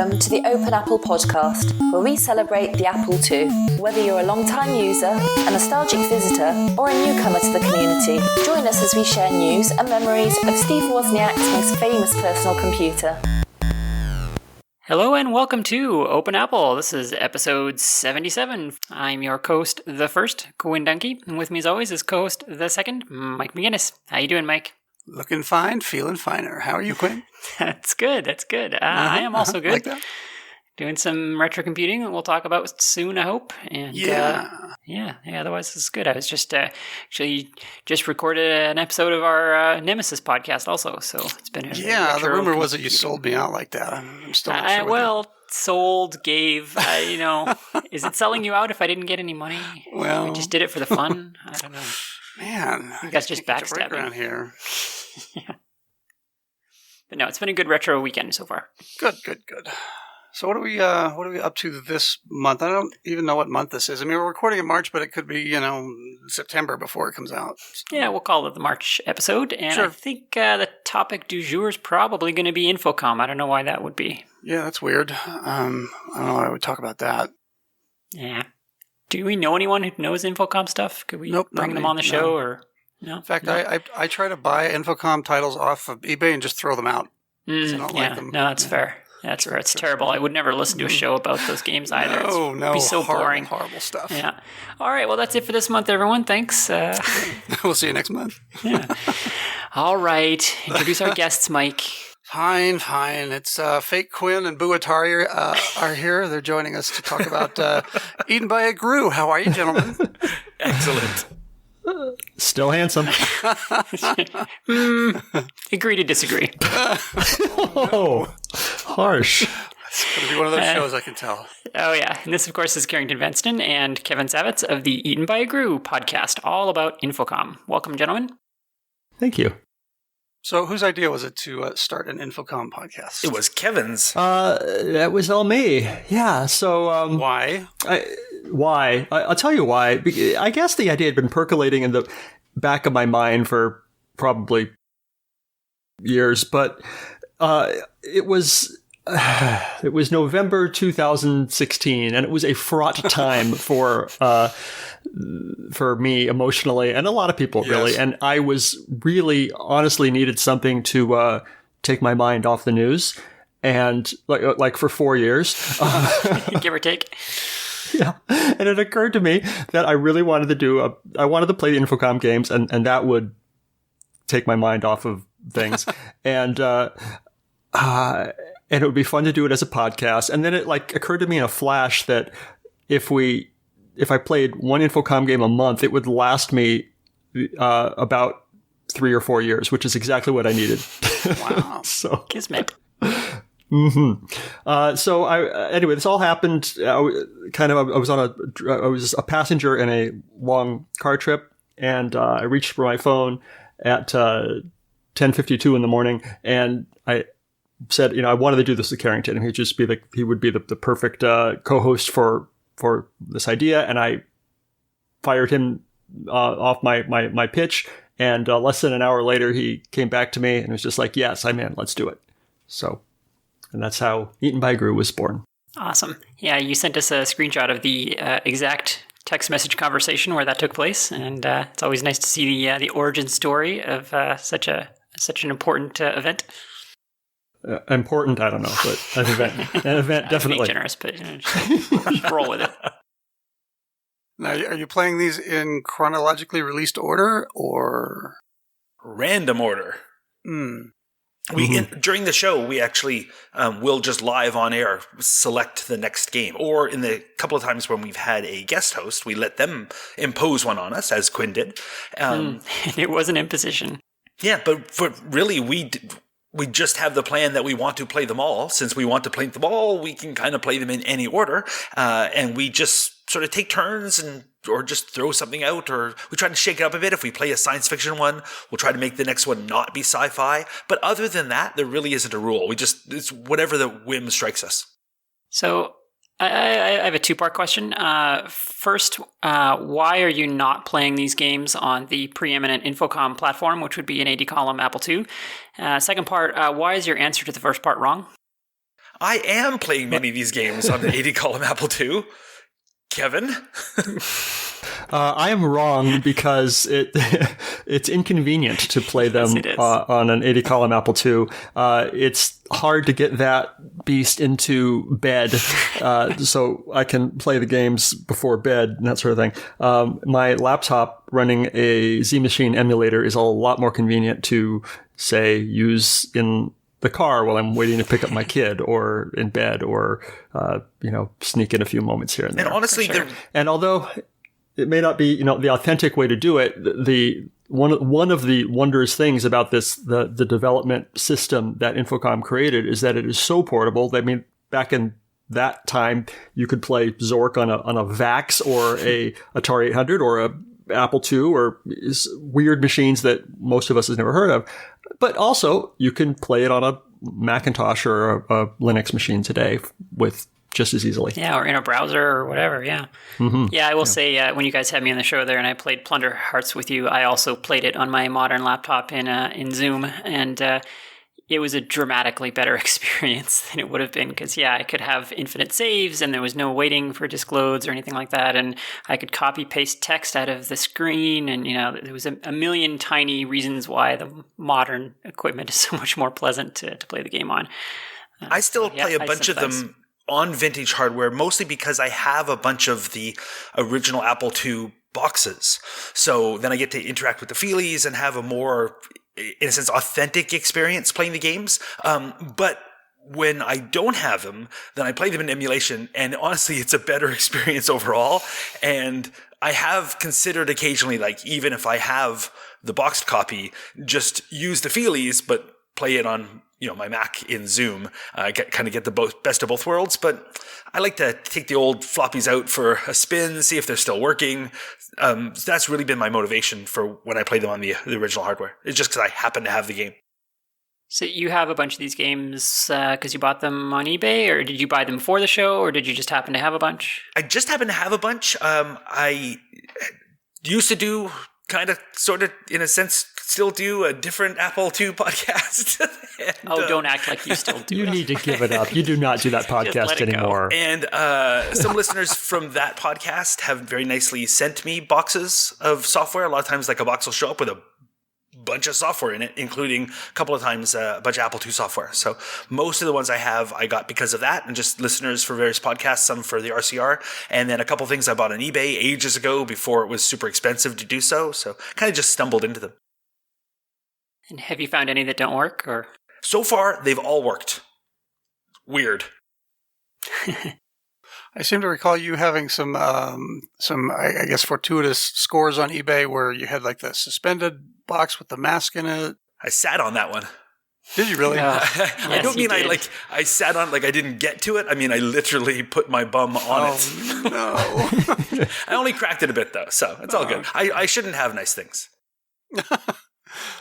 welcome to the Open Apple podcast, where we celebrate the Apple II. Whether you're a long-time user, a nostalgic visitor, or a newcomer to the community, join us as we share news and memories of Steve Wozniak's most famous personal computer. Hello and welcome to Open Apple. This is episode 77. I'm your co-host, the first, Quinn Dunkey, and with me as always is co-host, the second, Mike McGinnis. How you doing, Mike? Looking fine, feeling finer. How are you, Quinn? That's good. I am also good. Like that? Doing some retro computing that we'll talk about soon, I hope. And otherwise it's good. I was just actually recorded an episode of our Nemesis podcast also, so it's been the rumor was that you sold me out like that. I'm still not sure. Sold, gave, is it selling you out if I didn't get any money? Well, I just did it for the fun. I don't know. Man, I think that's just backstabbing around here. Yeah. But no, it's been a good retro weekend so far. Good. So what are we up to this month? I don't even know what month this is. I mean, we're recording in March, but it could be, September before it comes out. So. Yeah, we'll call it the March episode. And sure. I think the topic du jour is probably going to be Infocom. I don't know why that would be. Yeah, that's weird. I don't know why I would talk about that. Yeah. Do we know anyone who knows Infocom stuff? Could we bring them on the show? Or no? In fact, I try to buy Infocom titles off of eBay and just throw them out. I don't like them. No, that's fair. That's fair. It's terrible. I would never listen to a show about those games either. No, it'd be so boring. Horrible stuff. Yeah. All right. Well, that's it for this month, everyone. Thanks. We'll see you next month. Yeah. All right. Introduce our guests, Mike. Fine. It's Fake Quinn and Boo Atari are here. They're joining us to talk about Eaten by a Grue. How are you, gentlemen? Excellent. Still handsome. Agree to disagree. Oh, harsh. It's going to be one of those shows, I can tell. Oh, yeah. And this, of course, is Carrington, Vanston, and Kevin Savetz of the Eaten by a Grue podcast, all about Infocom. Welcome, gentlemen. Thank you. So whose idea was it to start an Infocom podcast? It was Kevin's. That was all me. Yeah, so... Why? Why? I'll tell you why. I guess the idea had been percolating in the back of my mind for probably years, but it was November 2016, and it was a fraught time for me emotionally, and a lot of people really. And I was really, honestly, needed something to take my mind off the news, and like for 4 years, give or take. Yeah, and it occurred to me that I really wanted to I wanted to play the Infocom games, and that would take my mind off of things, and it would be fun to do it as a podcast. And then it occurred to me in a flash that if I played one Infocom game a month, it would last me about 3 or 4 years, which is exactly what I needed. Wow. So Kismet. Mm-hmm. So anyway, this all happened. I was a passenger in a long car trip, and I reached for my phone at 10:52 in the morning, and I said, I wanted to do this with Carrington, and he would be the perfect co-host for this idea, and I fired him off my pitch, and less than an hour later, he came back to me and was just like, "Yes, I'm in. Let's do it." So. And that's how Eaten by Grue was born. Awesome. Yeah, you sent us a screenshot of the exact text message conversation where that took place, and it's always nice to see the origin story of such an important event. Important, I don't know, but an event definitely. Being generous, but just roll with it. Now, are you playing these in chronologically released order or random order? During the show, we actually will just live on air select the next game. Or in the couple of times when we've had a guest host, we let them impose one on us, as Quinn did. It was an imposition. Yeah, but really, we just have the plan that we want to play them all. Since we want to play them all, we can kind of play them in any order. And we just sort of take turns or just throw something out, or we try to shake it up a bit. If we play a science fiction one, we'll try to make the next one not be sci-fi. But other than that, there really isn't a rule. It's whatever the whim strikes us. So I have a two-part question. First, why are you not playing these games on the preeminent Infocom platform, which would be an 80-column Apple II? Second part, why is your answer to the first part wrong? I am playing many of these games on the 80-column Apple II. Kevin? I am wrong because it's inconvenient to play them on an 80-column Apple II. It's hard to get that beast into bed so I can play the games before bed and that sort of thing. My laptop running a Z Machine emulator is a lot more convenient to, say, use in the car while I'm waiting to pick up my kid, or in bed, or sneak in a few moments here and there. And honestly, and although it may not be the authentic way to do it, the one of the wondrous things about the development system that Infocom created is that it is so portable. I mean, back in that time, you could play Zork on a VAX or a Atari 800 or a Apple II or weird machines that most of us has never heard of. But also, you can play it on a Macintosh or a Linux machine today with just as easily. Yeah, or in a browser or whatever, yeah. Mm-hmm. Yeah, I will say, when you guys had me on the show there and I played Plunder Hearts with you, I also played it on my modern laptop in Zoom, and it was a dramatically better experience than it would have been because, I could have infinite saves and there was no waiting for disk loads or anything like that. And I could copy paste text out of the screen. And, there was a million tiny reasons why the modern equipment is so much more pleasant to play the game on. I still play a bunch of them on vintage hardware, mostly because I have a bunch of the original Apple II boxes. So then I get to interact with the feelies and have a more, in a sense, authentic experience playing the games. But when I don't have them, then I play them in emulation, and honestly, it's a better experience overall. And I have considered occasionally, like, even if I have the boxed copy, just use the feelies, but play it on, my Mac in Zoom, kind of get the best of both worlds. But I like to take the old floppies out for a spin, see if they're still working. That's really been my motivation for when I play them on the original hardware. It's just because I happen to have the game. So you have a bunch of these games because you bought them on eBay, or did you buy them for the show, or did you just happen to have a bunch? I just happen to have a bunch. I used to do kind of, sort of, in a sense, still do a different Apple II podcast. And, don't act like you still do. You need to give it up. You do not do that podcast anymore. Go. And some listeners from that podcast have very nicely sent me boxes of software. A lot of times, like, a box will show up with a bunch of software in it, including a couple of times a bunch of Apple II software. So most of the ones I have, I got because of that, and just listeners for various podcasts, some for the RCR, and then a couple of things I bought on eBay ages ago before it was super expensive to do so. So kind of just stumbled into them. And have you found any that don't work, or? So far, they've all worked. Weird. I seem to recall you having some I guess fortuitous scores on eBay where you had like the suspended box with the mask in it. I sat on that one. Did you really? I don't mean I sat on, like, I didn't get to it. I mean, I literally put my bum on it. No. I only cracked it a bit though, so it's all good. I shouldn't have nice things.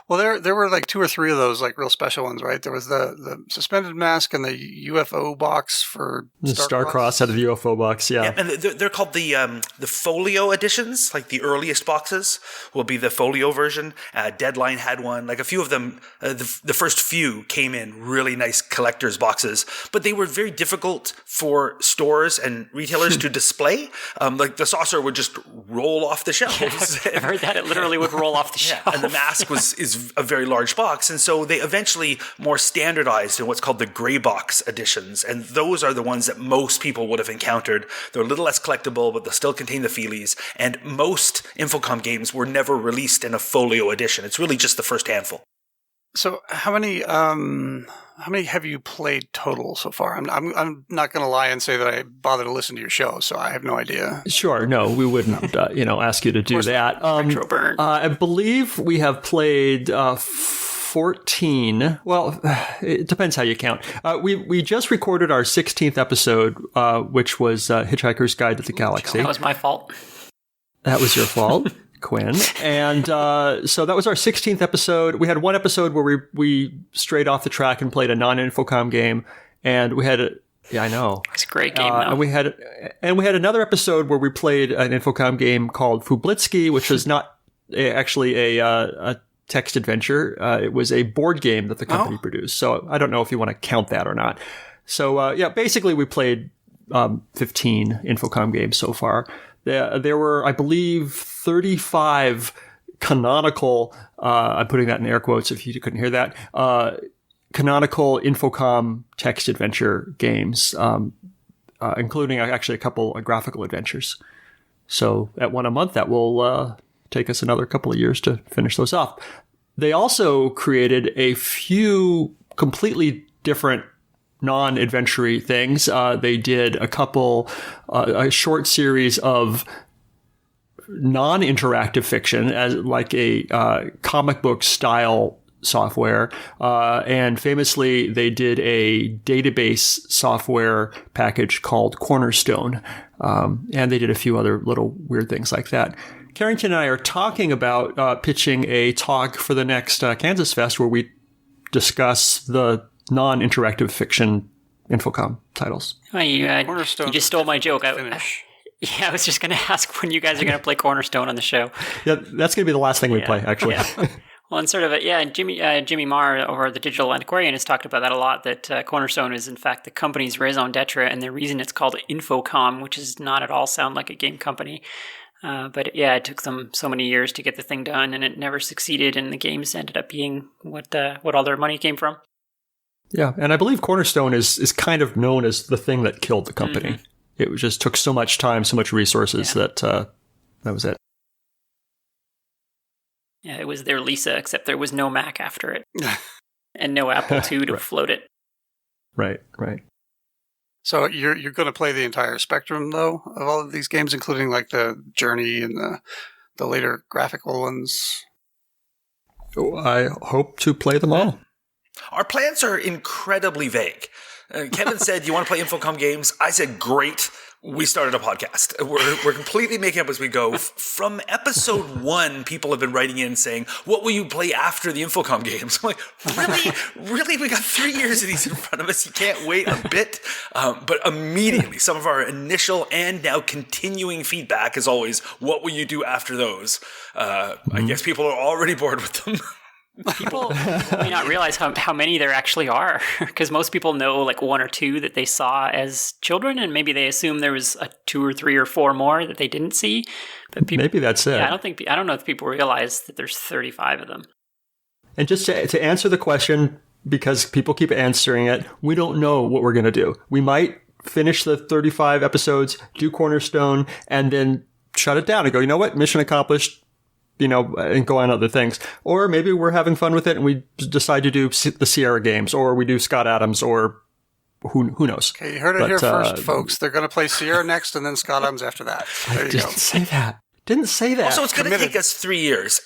Well, there were like 2 or 3 of those, like, real special ones, right? There was the suspended mask and the UFO box for Starcross had the UFO box, yeah. And they're called the folio editions. Like, the earliest boxes will be the folio version. Deadline had one. Like, a few of them, the first few came in really nice collector's boxes, but they were very difficult for stores and retailers to display. Like, the saucer would just roll off the shelves. I've heard that. It literally would roll off the shelf. And the mask is a very large box, and so they eventually more standardized in what's called the gray box editions, and those are the ones that most people would have encountered. They're a little less collectible, but they'll still contain the feelies, and most Infocom games were never released in a folio edition. It's really just the first handful. So how many have you played total so far? I'm not going to lie and say that I bother to listen to your show, so I have no idea. Sure, no, we wouldn't ask you to do that. Retro burn. I believe we have played 14. Well, it depends how you count. We just recorded our 16th episode, which was Hitchhiker's Guide to the Galaxy. That was my fault. That was your fault. Quinn. And so that was our 16th episode. We had one episode where we strayed off the track and played a non-Infocom game. And we had I know. It's a great game, though. And we had another episode where we played an Infocom game called Fublitsky, which was not actually a text adventure. It was a board game that the company produced. So I don't know if you want to count that or not. So basically we played 15 Infocom games so far. There were, I believe, 35 canonical, I'm putting that in air quotes if you couldn't hear that, canonical Infocom text adventure games, including actually a couple of graphical adventures. So at one a month, that will take us another couple of years to finish those off. They also created a few completely different non-adventure-y things. They did a short series of non-interactive fiction, as like a comic book style software, and famously they did a database software package called Cornerstone, and they did a few other little weird things like that. Carrington and I are talking about pitching a talk for the next Kansas Fest where we discuss the non-interactive fiction Infocom titles. Oh, you just stole my joke. I was just going to ask when you guys are going to play Cornerstone on the show. Yeah, that's going to be the last thing we play, actually. Yeah. Well, and sort of, Jimmy Marr over the Digital Antiquarian has talked about that a lot, that Cornerstone is in fact the company's raison d'etre, and the reason it's called Infocom, which does not at all sound like a game company. But yeah, it took them so many years to get the thing done, and it never succeeded, and the games ended up being what all their money came from. Yeah, and I believe Cornerstone is kind of known as the thing that killed the company. Mm-hmm. It just took so much time, so much resources that was it. Yeah, it was their Lisa, except there was no Mac after it. And no Apple II to float it. Right. So you're going to play the entire spectrum, though, of all of these games, including like the Journey and the later graphical ones? I hope to play them all. Our plans are incredibly vague. Kevin said, you want to play Infocom games? I said, great. We started a podcast. We're completely making up as we go. From episode 1, people have been writing in saying, what will you play after the Infocom games? I'm like, really? Really? We got 3 years of these in front of us. You can't wait a bit? But immediately, some of our initial and now continuing feedback is always, what will you do after those? I guess people are already bored with them. People may not realize how many there actually are, because most people know like 1 or 2 that they saw as children, and maybe they assume there was 2 or 3 or 4 more that they didn't see. But maybe that's it. Yeah, I don't know if people realize that there's 35 of them. And just to answer the question, because people keep answering it, we don't know what we're going to do. We might finish the 35 episodes, do Cornerstone, and then shut it down and go, you know what, mission accomplished. And go on other things. Or maybe we're having fun with it and we decide to do the Sierra games, or we do Scott Adams, or who knows. Okay, you heard it here first, folks. They're going to play Sierra next and then Scott Adams after that. There you go. Didn't say that. Also, it's going to take us 3 years.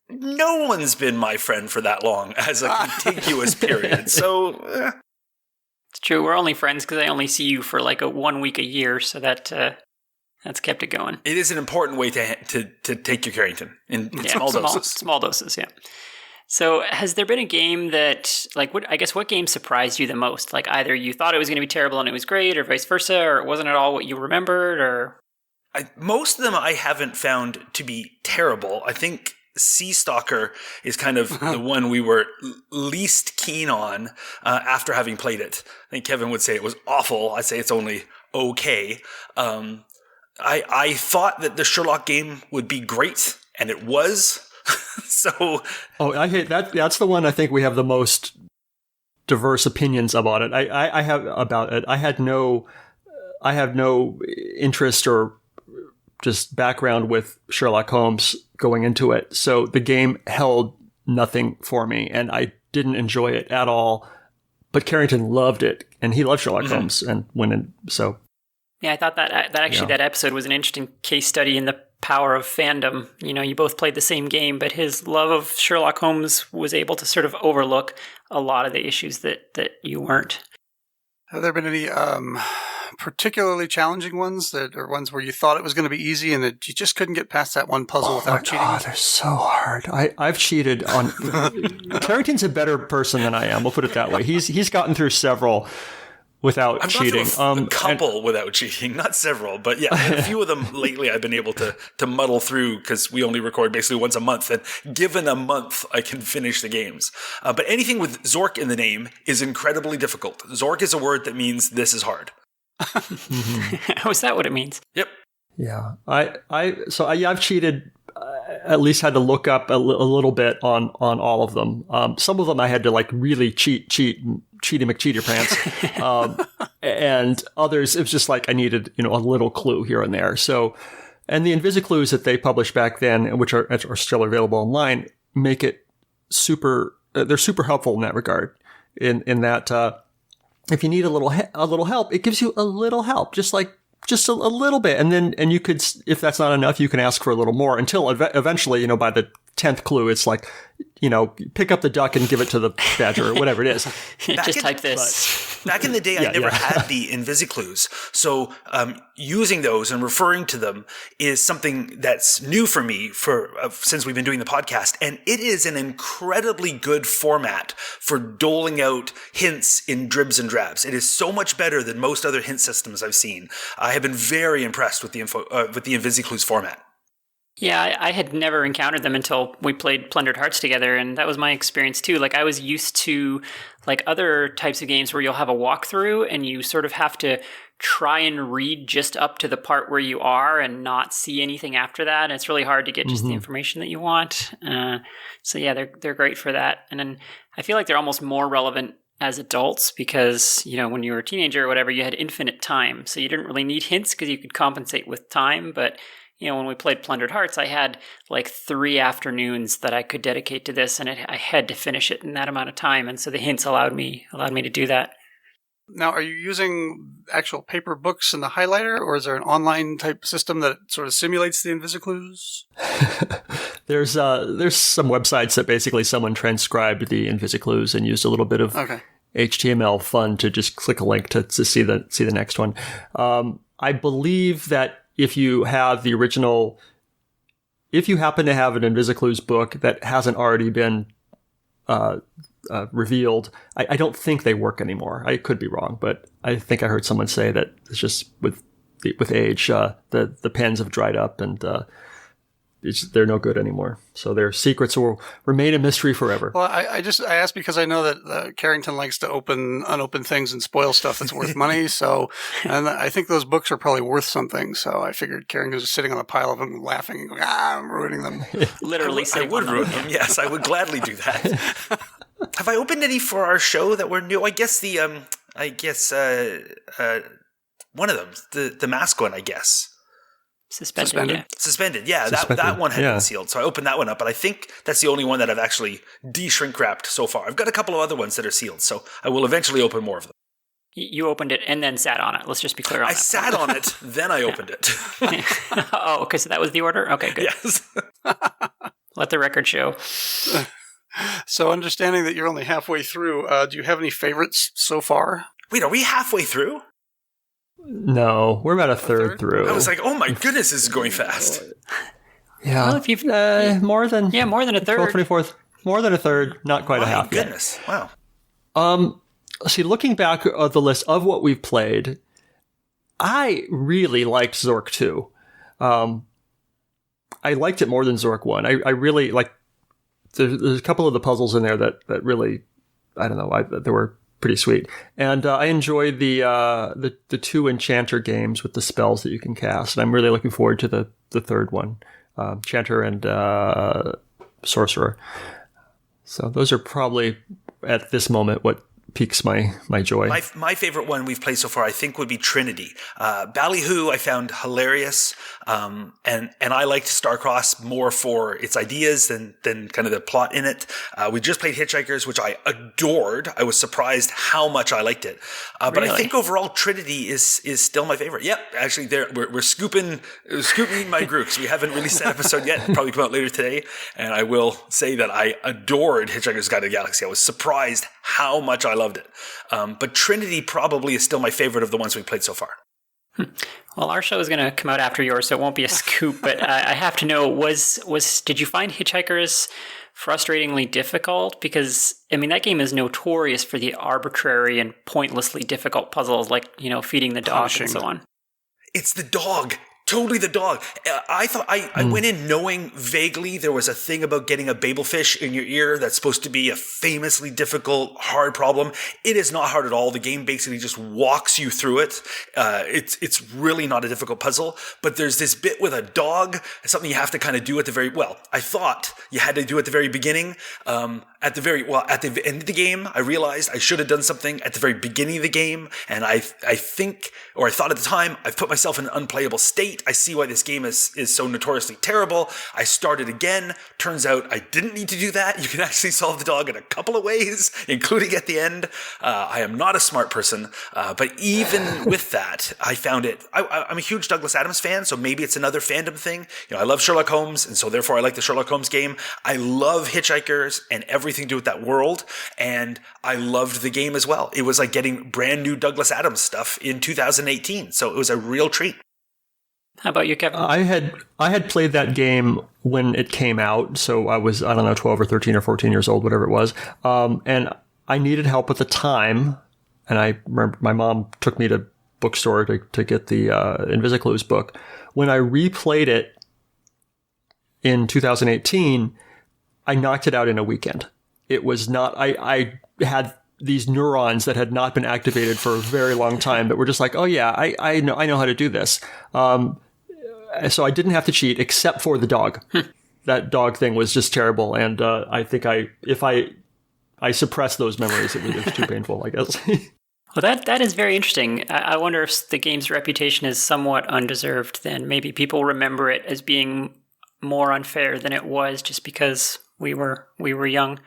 No one's been my friend for that long as a contiguous period. So, It's true. We're only friends because I only see you for like 1 week a year. So that's kept it going. It is an important way to take your Carrington in small doses. Small doses, yeah. So has there been a game that, like, what game surprised you the most? Like either you thought it was going to be terrible and it was great, or vice versa, or it wasn't at all what you remembered, or... Most of them I haven't found to be terrible. I think Sea Stalker is kind of the one we were least keen on after having played it. I think Kevin would say it was awful. I say it's only okay. I thought that the Sherlock game would be great, and it was. I hate that. That's the one I think we have the most diverse opinions about it. I have about it. I have no interest or just background with Sherlock Holmes going into it. So the game held nothing for me, and I didn't enjoy it at all. But Carrington loved it, and he loved Sherlock Holmes, and went in. So. Yeah, I thought that episode was an interesting case study in the power of fandom. You both played the same game, but his love of Sherlock Holmes was able to sort of overlook a lot of the issues that you weren't. Have there been any particularly challenging ones or ones where you thought it was going to be easy and that you just couldn't get past that one puzzle without cheating? Oh, they're so hard. I've cheated on... Carrington's a better person than I am. We'll put it that way. He's gotten through several without I've cheating. gone through a couple without cheating, not several, but yeah, a few of them lately I've been able to muddle through because we only record basically once a month, and given a month, I can finish the games. But anything with Zork in the name is incredibly difficult. Zork is a word that means this is hard. Oh, is that what it means? Yep. Yeah, I've cheated. At least had to look up a little bit on all of them. Some of them I had to like really cheaty McCheater pants, and others it was just like I needed a little clue here and there. So, and the Invisiclues that they published back then, which are still available online, make it super. They're super helpful in that regard. In that, if you need a little help, it gives you a little help, just a little bit. And you could, if that's not enough, you can ask for a little more until eventually, by the 10th clue, it's like, pick up the duck and give it to the badger or whatever it is. Just type this. Back in the day, I never had the Invisiclues. So using those and referring to them is something that's new for me since we've been doing the podcast. And it is an incredibly good format for doling out hints in dribs and drabs. It is so much better than most other hint systems I've seen. I have been very impressed with the Invisiclues format. Yeah, I had never encountered them until we played Plundered Hearts together, and that was my experience too. Like, I was used to other types of games where you'll have a walkthrough and you sort of have to try and read just up to the part where you are and not see anything after that. And it's really hard to get just the information that you want. So yeah, they're great for that. And then I feel like they're almost more relevant as adults because, when you were a teenager or whatever, you had infinite time. So you didn't really need hints because you could compensate with time. But when we played Plundered Hearts, I had 3 afternoons that I could dedicate to this, and I had to finish it in that amount of time. And so the hints allowed me to do that. Now, are you using actual paper books in the highlighter, or is there an online type system that sort of simulates the Invisiclues? There's some websites that basically someone transcribed the Invisiclues and used a little bit of HTML fun to just click a link to see the next one. I believe that if you have the original, if you happen to have an Invisiclues book that hasn't already been revealed, I don't think they work anymore. I could be wrong, but I think I heard someone say that it's just with age, the pens have dried up and they're no good anymore. So their secrets will remain a mystery forever. Well, I asked because I know that Carrington likes to open unopened things and spoil stuff that's worth money. So, and I think those books are probably worth something. So I figured Carrington was sitting on a pile of them laughing and going, I'm ruining them. Literally, I would ruin them. Yes, I would gladly do that. Have I opened any for our show that were new? I guess one of them, the mask one, I guess. Suspended. Suspended, yeah. That one had been sealed, so I opened that one up, but I think that's the only one that I've actually de-shrink wrapped so far. I've got a couple of other ones that are sealed, so I will eventually open more of them. You opened it and then sat on it. Let's just be clear on that. I sat on it, then I opened it. Oh, okay, so that was the order? Okay, good. Yes. Let the record show. So understanding that you're only halfway through, do you have any favorites so far? Wait, are we halfway through? No, we're about a third through. I was like, oh my goodness, this is going fast. Yeah. Well, if you've more than a third. 24th, more than a third, not quite a half. My goodness. Yet. Wow. See, looking back at the list of what we've played, I really liked Zork 2. I liked it more than Zork 1. I really like. There's a couple of the puzzles in there that really, I don't know, they were pretty sweet. And I enjoyed the 2 Enchanter games with the spells that you can cast. And I'm really looking forward to the third one, Enchanter and Sorcerer. So those are probably at this moment what piques my joy. My favorite one we've played so far, I think, would be Trinity. Ballyhoo I found hilarious, and I liked Starcross more for its ideas than kind of the plot in it. We just played Hitchhikers, which I adored. I was surprised how much I liked it. But I think overall Trinity is still my favorite. Yep, actually, we're scooping my Grue because we haven't released that episode yet. It'll probably come out later today, and I will say that I adored Hitchhiker's Guide to the Galaxy. I was surprised how much I loved it. But Trinity probably is still my favorite of the ones we've played so far. Well, our show is going to come out after yours, so it won't be a scoop. But I have to know: did you find Hitchhikers frustratingly difficult? Because, I mean, that game is notorious for the arbitrary and pointlessly difficult puzzles like, feeding the dog and so on. It's the dog. Totally the dog. I thought I went in knowing vaguely there was a thing about getting a babelfish in your ear that's supposed to be a famously difficult, hard problem. It is not hard at all. The game basically just walks you through it. It's really not a difficult puzzle, but there's this bit with a dog, something you have to kind of do at I thought you had to do at the very beginning. At the end of the game, I realized I should have done something at the very beginning of the game. And I thought at the time, I've put myself in an unplayable state. I see why this game is so notoriously terrible. I started again. Turns out I didn't need to do that. You can actually solve the dog in a couple of ways, including at the end. I am not a smart person, but even with that, I found it. I'm a huge Douglas Adams fan, so maybe it's another fandom thing. I love Sherlock Holmes, and so therefore I like the Sherlock Holmes game. I love Hitchhikers and everything to do with that world, and I loved the game as well. It was like getting brand new Douglas Adams stuff in 2018, so it was a real treat. How about you, Kevin? I had played that game when it came out, so I was, 12 or 13 or 14 years old, whatever it was, and I needed help at the time, and I remember my mom took me to bookstore to get the Invisiclues book. When I replayed it in 2018, I knocked it out in a weekend. It was not, I had these neurons that had not been activated for a very long time that were just like, oh yeah, I know how to do this. So I didn't have to cheat except for the dog. That dog thing was just terrible. And I think if I suppressed those memories, it was too painful, I guess. Well, that is very interesting. I wonder if the game's reputation is somewhat undeserved then. Maybe people remember it as being more unfair than it was just because we were young.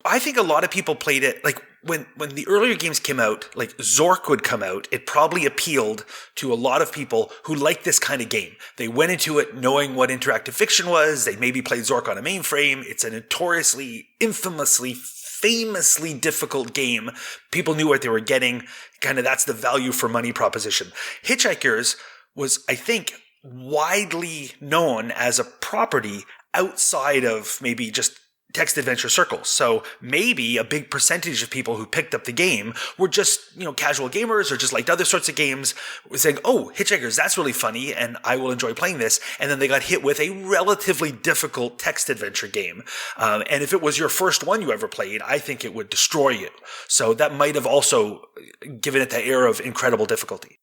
I think a lot of people played it, like when the earlier games came out, like Zork would come out, it probably appealed to a lot of people who liked this kind of game. They went into it knowing what interactive fiction was. They maybe played Zork on a mainframe. It's a notoriously, infamously, famously difficult game. People knew what they were getting. Kind of that's the value for money proposition. Hitchhikers was, I think, widely known as a property outside of maybe just text adventure circles. So maybe a big percentage of people who picked up the game were just, casual gamers or just liked other sorts of games, saying, oh, Hitchhikers, that's really funny and I will enjoy playing this. And then they got hit with a relatively difficult text adventure game. And if it was your first one you ever played, I think it would destroy you. So that might have also given it the air of incredible difficulty.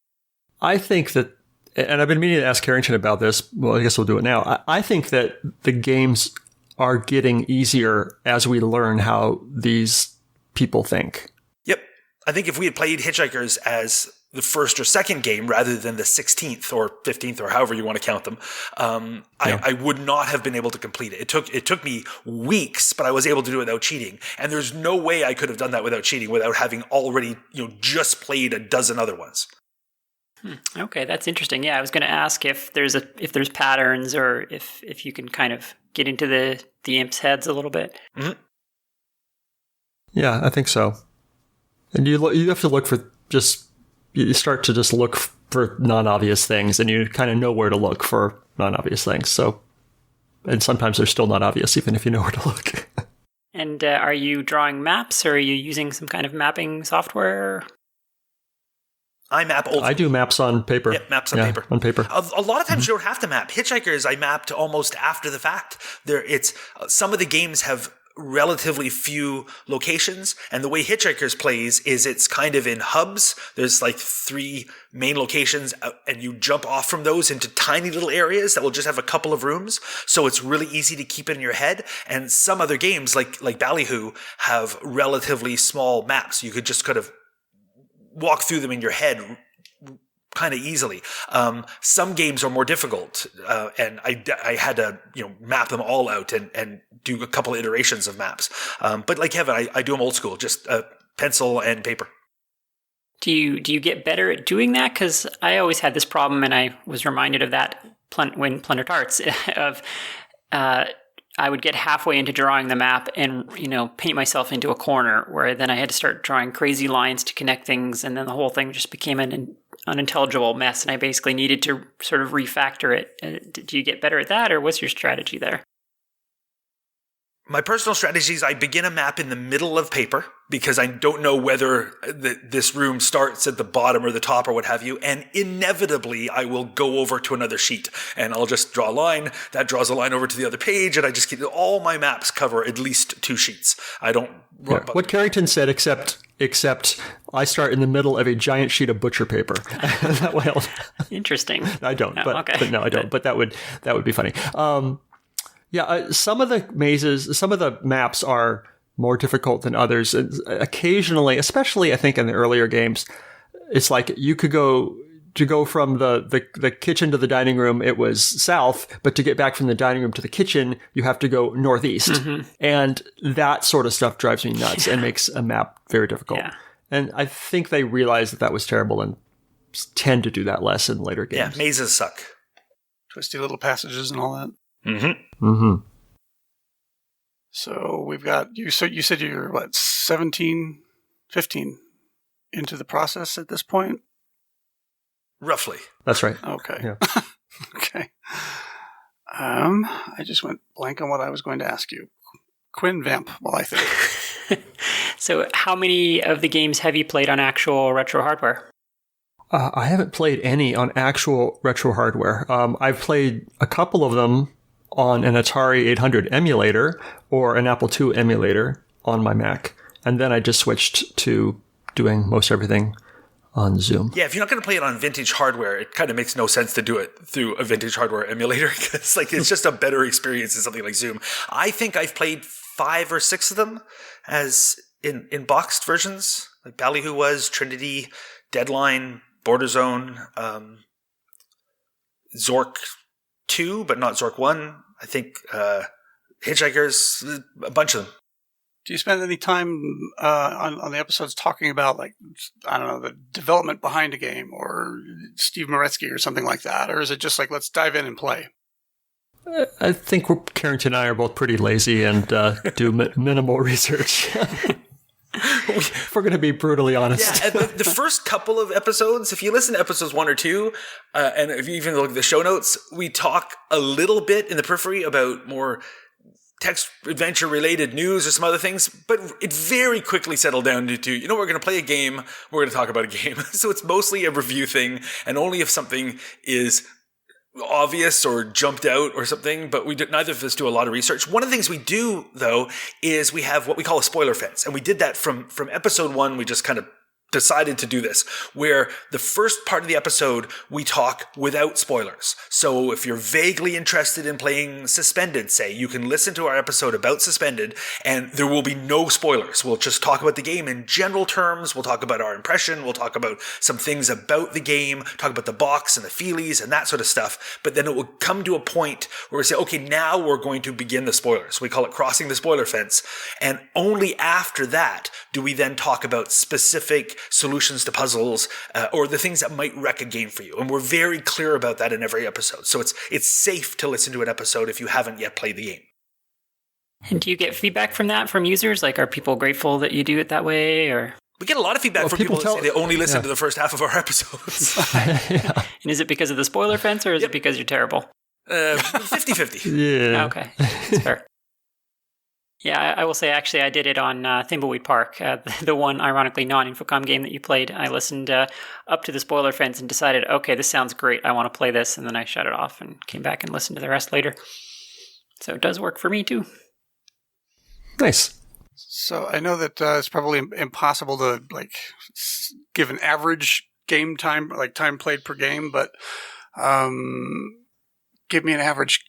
I think that, and I've been meaning to ask Carrington about this, well, I guess we'll do it now. I think that the games are getting easier as we learn how these people think. Yep. I think if we had played Hitchhikers as the first or second game rather than the 16th or 15th or however you want to count them, I would not have been able to complete it. It took me weeks, but I was able to do it without cheating. And there's no way I could have done that without cheating, without having already, just played a dozen other ones. Okay, that's interesting. Yeah, I was going to ask if there's patterns or if you can kind of get into the imps' heads a little bit. Mm-hmm. Yeah, I think so. And you have to look for you start to just look for non-obvious things, and you kind of know where to look for non-obvious things. So, and sometimes they're still not obvious, even if you know where to look. And are you drawing maps, or are you using some kind of mapping software? I map old. I do maps on paper. Yeah, maps on paper. On paper. A lot of times you don't have to map. Hitchhikers, I mapped almost after the fact. Some of the games have relatively few locations, and the way Hitchhikers plays is it's kind of in hubs. There's like 3 main locations, and you jump off from those into tiny little areas that will just have a couple of rooms. So it's really easy to keep it in your head. And some other games like Ballyhoo have relatively small maps. You could just kind of walk through them in your head kind of easily. Some games are more difficult, and I had to map them all out and do a couple of iterations of maps. But like Kevin, I do them old school, just pencil and paper. Do you get better at doing that? Because I always had this problem, and I was reminded of that when Plundered Hearts of I would get halfway into drawing the map and, paint myself into a corner where then I had to start drawing crazy lines to connect things. And then the whole thing just became an unintelligible mess. And I basically needed to sort of refactor it. Do you get better at that, or what's your strategy there? My personal strategy is I begin a map in the middle of paper because I don't know whether this room starts at the bottom or the top or what have you. And inevitably, I will go over to another sheet and I'll just draw a line. That draws a line over to the other page. And I just keep all my maps cover at least 2 sheets. I don't. Yeah, what Carrington said, except I start in the middle of a giant sheet of butcher paper. That way Interesting. I don't. No, but no, I don't. But that would be funny. Some of the mazes, some of the maps are more difficult than others. Occasionally, especially I think in the earlier games, it's like you could go from the kitchen to the dining room, it was south, but to get back from the dining room to the kitchen, you have to go northeast. Mm-hmm. And that sort of stuff drives me nuts and makes a map very difficult. Yeah. And I think they realized that was terrible and tend to do that less in later games. Yeah, mazes suck. Twisty little passages and all that. Mm-hmm. Mm-hmm. So we've got you. So you said you're 17, 15 into the process at this point? Roughly. That's right. Okay. Yeah. Okay. I just went blank on what I was going to ask you. Quinn Vamp, well, I think. So how many of the games have you played on actual retro hardware? I haven't played any on actual retro hardware. I've played a couple of them on an Atari 800 emulator or an Apple II emulator on my Mac. And then I just switched to doing most everything on Zoom. Yeah, if you're not going to play it on vintage hardware, it kind of makes no sense to do it through a vintage hardware emulator because it's just a better experience than something like Zoom. I think I've played 5 or 6 of them as in boxed versions, like Ballyhoo was, Trinity, Deadline, Border Zone, Zork 2, but not Zork 1. I think Hitchhikers, a bunch of them. Do you spend any time on the episodes talking about, the development behind a game or Steve Moretsky or something like that? Or is it just let's dive in and play? I think Carrington and I are both pretty lazy and do minimal research. If we're going to be brutally honest. Yeah, the first couple of episodes, if you listen to episodes 1 or 2, and if you even look at the show notes, we talk a little bit in the periphery about more text adventure related news or some other things, but it very quickly settled down to we're going to play a game, we're going to talk about a game. So it's mostly a review thing, and only if something is obvious or jumped out or something, but neither of us do a lot of research. One of the things we do, though, is we have what we call a spoiler fence. And we did that from episode 1. We just kind of decided to do this, where the first part of the episode, we talk without spoilers. So if you're vaguely interested in playing Suspended, say, you can listen to our episode about Suspended, and there will be no spoilers. We'll just talk about the game in general terms. We'll talk about our impression. We'll talk about some things about the game, talk about the box and the feelies and that sort of stuff. But then it will come to a point where we say, okay, now we're going to begin the spoilers. We call it crossing the spoiler fence. And only after that do we then talk about specific solutions to puzzles or the things that might wreck a game for you. And we're very clear about that in every episode. So it's safe to listen to an episode if you haven't yet played the game. And do you get feedback from that from users? Are people grateful that you do it that way? Or we get a lot of feedback from people that say they only listen to the first half of our episodes. And is it because of the spoiler fence or is it because you're terrible? 50-50. Yeah. Okay. That's fair. Yeah, I will say, actually, I did it on Thimbleweed Park, the one, ironically, non-Infocom game that you played. I listened up to the spoiler fence and decided, okay, this sounds great. I want to play this. And then I shut it off and came back and listened to the rest later. So it does work for me, too. Nice. So I know that it's probably impossible to, give an average game time, time played per game, but give me an average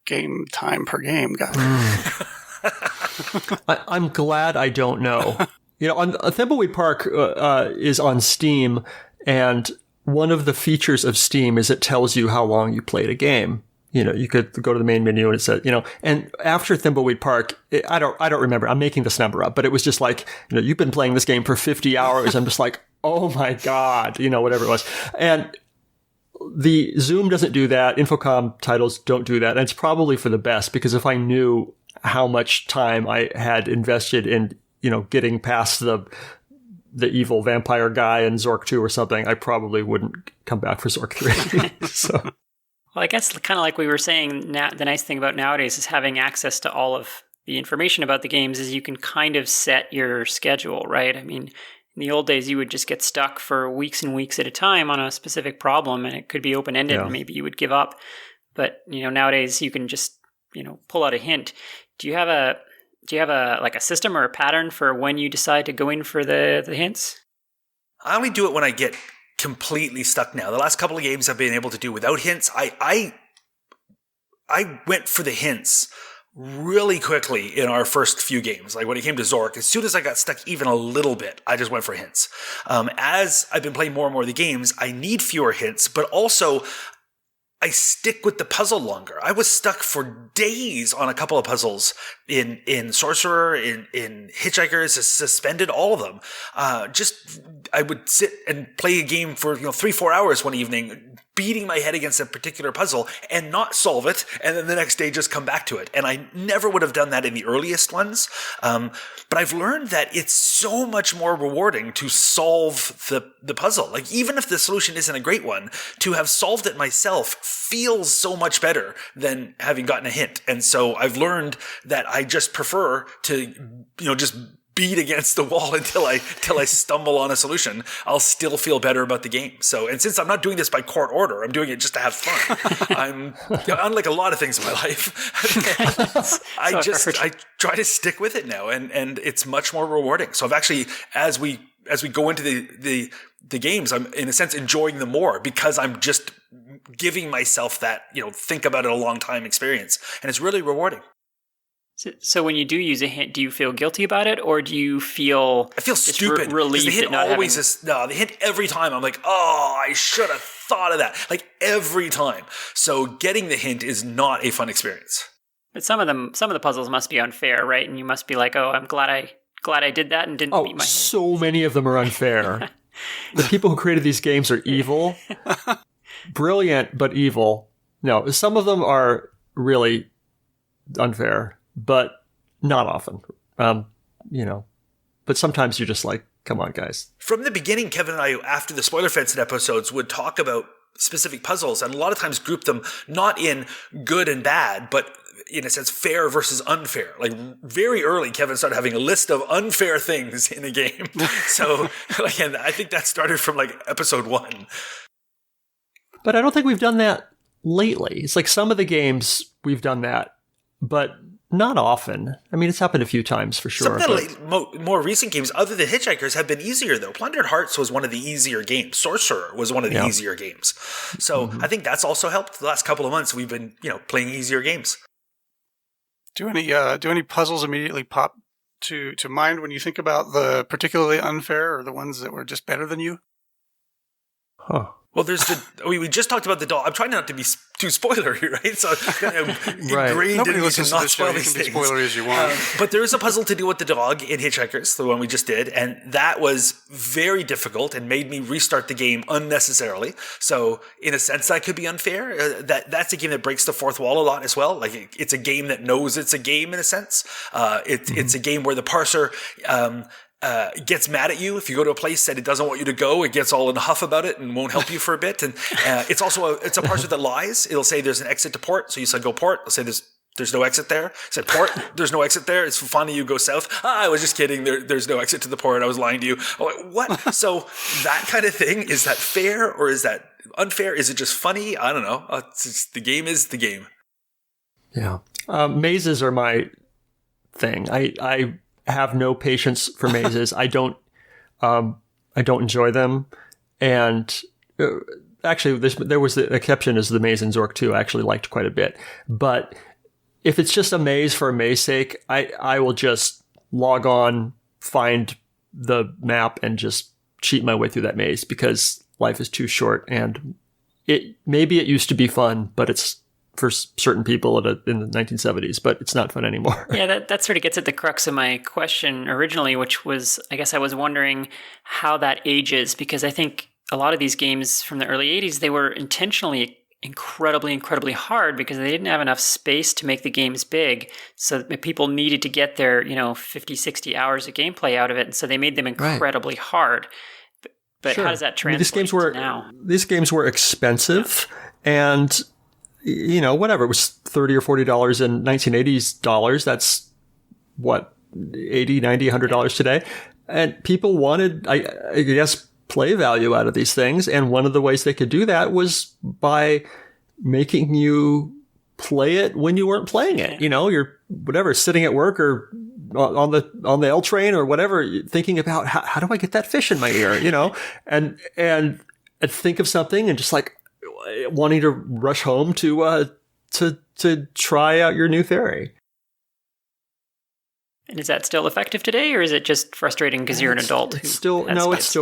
game time per game, guys. I'm glad I don't know. On Thimbleweed Park is on Steam, and one of the features of Steam is it tells you how long you played a game. You could go to the main menu and it says, and after Thimbleweed Park, I don't remember. I'm making this number up, but it was just you've been playing this game for 50 hours. I'm just like, oh my God, whatever it was. And the Zoom doesn't do that. Infocom titles don't do that. And it's probably for the best, because if I knew how much time I had invested in, getting past the evil vampire guy in Zork 2 or something, I probably wouldn't come back for Zork 3. So. Well, I guess kind of like we were saying, the nice thing about nowadays is having access to all of the information about the games is you can kind of set your schedule, right? I mean, in the old days, you would just get stuck for weeks and weeks at a time on a specific problem, and it could be open-ended, and maybe you would give up. But, nowadays you can just, pull out a hint. Do you have a like a system or a pattern for when you decide to go in for the hints? I only do it when I get completely stuck now. The last couple of games I've been able to do without hints. I went for the hints really quickly in our first few games. Like when it came to Zork, as soon as I got stuck even a little bit, I just went for hints. As I've been playing more and more of the games, I need fewer hints, but also I stick with the puzzle longer. I was stuck for days on a couple of puzzles in Sorcerer, in Hitchhikers, Suspended, all of them. I would sit and play a game for 3-4 hours one evening, beating my head against a particular puzzle and not solve it, and then the next day just come back to it. And I never would have done that in the earliest ones. But I've learned that it's so much more rewarding to solve the puzzle. Like, even if the solution isn't a great one, to have solved it myself feels so much better than having gotten a hint. And so I've learned that I just prefer to, just beat against the wall until I stumble on a solution. I'll still feel better about the game. So, and since I'm not doing this by court order, I'm doing it just to have fun. I'm unlike a lot of things in my life. I try to stick with it now, and it's much more rewarding. So I've actually, as we go into the games, I'm in a sense enjoying them more because I'm just giving myself that, think about it a long time experience, and it's really rewarding. So when you do use a hint, do you feel guilty about it, or do you feel? I feel stupid. Relieved the hint at not always is. No, the hint every time. I'm like, oh, I should have thought of that. Like every time. So getting the hint is not a fun experience. But some of the puzzles must be unfair, right? And you must be like, oh, I'm glad I did that and didn't beat my hint. So many of them are unfair. The people who created these games are evil. Brilliant, but evil. No, some of them are really unfair. But not often, But sometimes you're just like, come on, guys. From the beginning, Kevin and I, after the Spoiler Fenced episodes, would talk about specific puzzles and a lot of times group them not in good and bad, but in a sense, fair versus unfair. Like very early, Kevin started having a list of unfair things in a game. So, and I think that started from like episode 1. But I don't think we've done that lately. It's like some of the games we've done that, but not often. I mean, it's happened a few times for sure. Some of the more recent games, other than Hitchhikers, have been easier, though. Plundered Hearts was one of the easier games. Sorcerer was one of the easier games. So I think that's also helped. The last couple of months, we've been, playing easier games. Do any puzzles immediately pop to mind when you think about the particularly unfair or the ones that were just better than you? Huh. Well, we just talked about the dog. I'm trying not to be too spoilery, right? So I'm ingrained in me to not spoil these things. You can be spoilery as you want. But there is a puzzle to do with the dog in Hitchhikers, the one we just did, and that was very difficult and made me restart the game unnecessarily. So in a sense, that could be unfair. That's a game that breaks the fourth wall a lot as well. Like it's a game that knows it's a game in a sense. It's a game where the parser gets mad at you if you go to a place that it doesn't want you to go. It gets all in a huff about it and won't help you for a bit. And it's also a parser that lies. It'll say there's an exit to port, so you said go port. It'll say there's no exit there. I said port, there's no exit there. It's funny you go south. I was just kidding. There's no exit to the port. I was lying to you. I'm like, what? So that kind of thing, is that fair or is that unfair? Is it just funny? I don't know. The game is the game. Yeah. Mazes are my thing. I have no patience for mazes. I don't enjoy them. And actually, there was the exception is the maze in Zork 2. I actually liked quite a bit. But if it's just a maze for a maze sake, I will just log on, find the map, and just cheat my way through that maze because life is too short. And maybe it used to be fun, but it's for certain people in the 1970s, but it's not fun anymore. Yeah, that sort of gets at the crux of my question originally, which was, I guess I was wondering how that ages, because I think a lot of these games from the early 80s, they were intentionally incredibly, incredibly hard because they didn't have enough space to make the games big. So people needed to get their, 50, 60 hours of gameplay out of it. And so they made them incredibly hard. But How does that translate to now? These games were expensive and whatever, it was $30 or $40 in 1980s dollars. That's what, $80, $90, $100 today. And people wanted, I guess, play value out of these things. And one of the ways they could do that was by making you play it when you weren't playing it. You know, you're whatever, sitting at work or on the L train or whatever, thinking about how do I get that fish in my ear, you know, and think of something and just like wanting to rush home to try out your new theory. And is that still effective today, or is it just frustrating because you're an adult? It still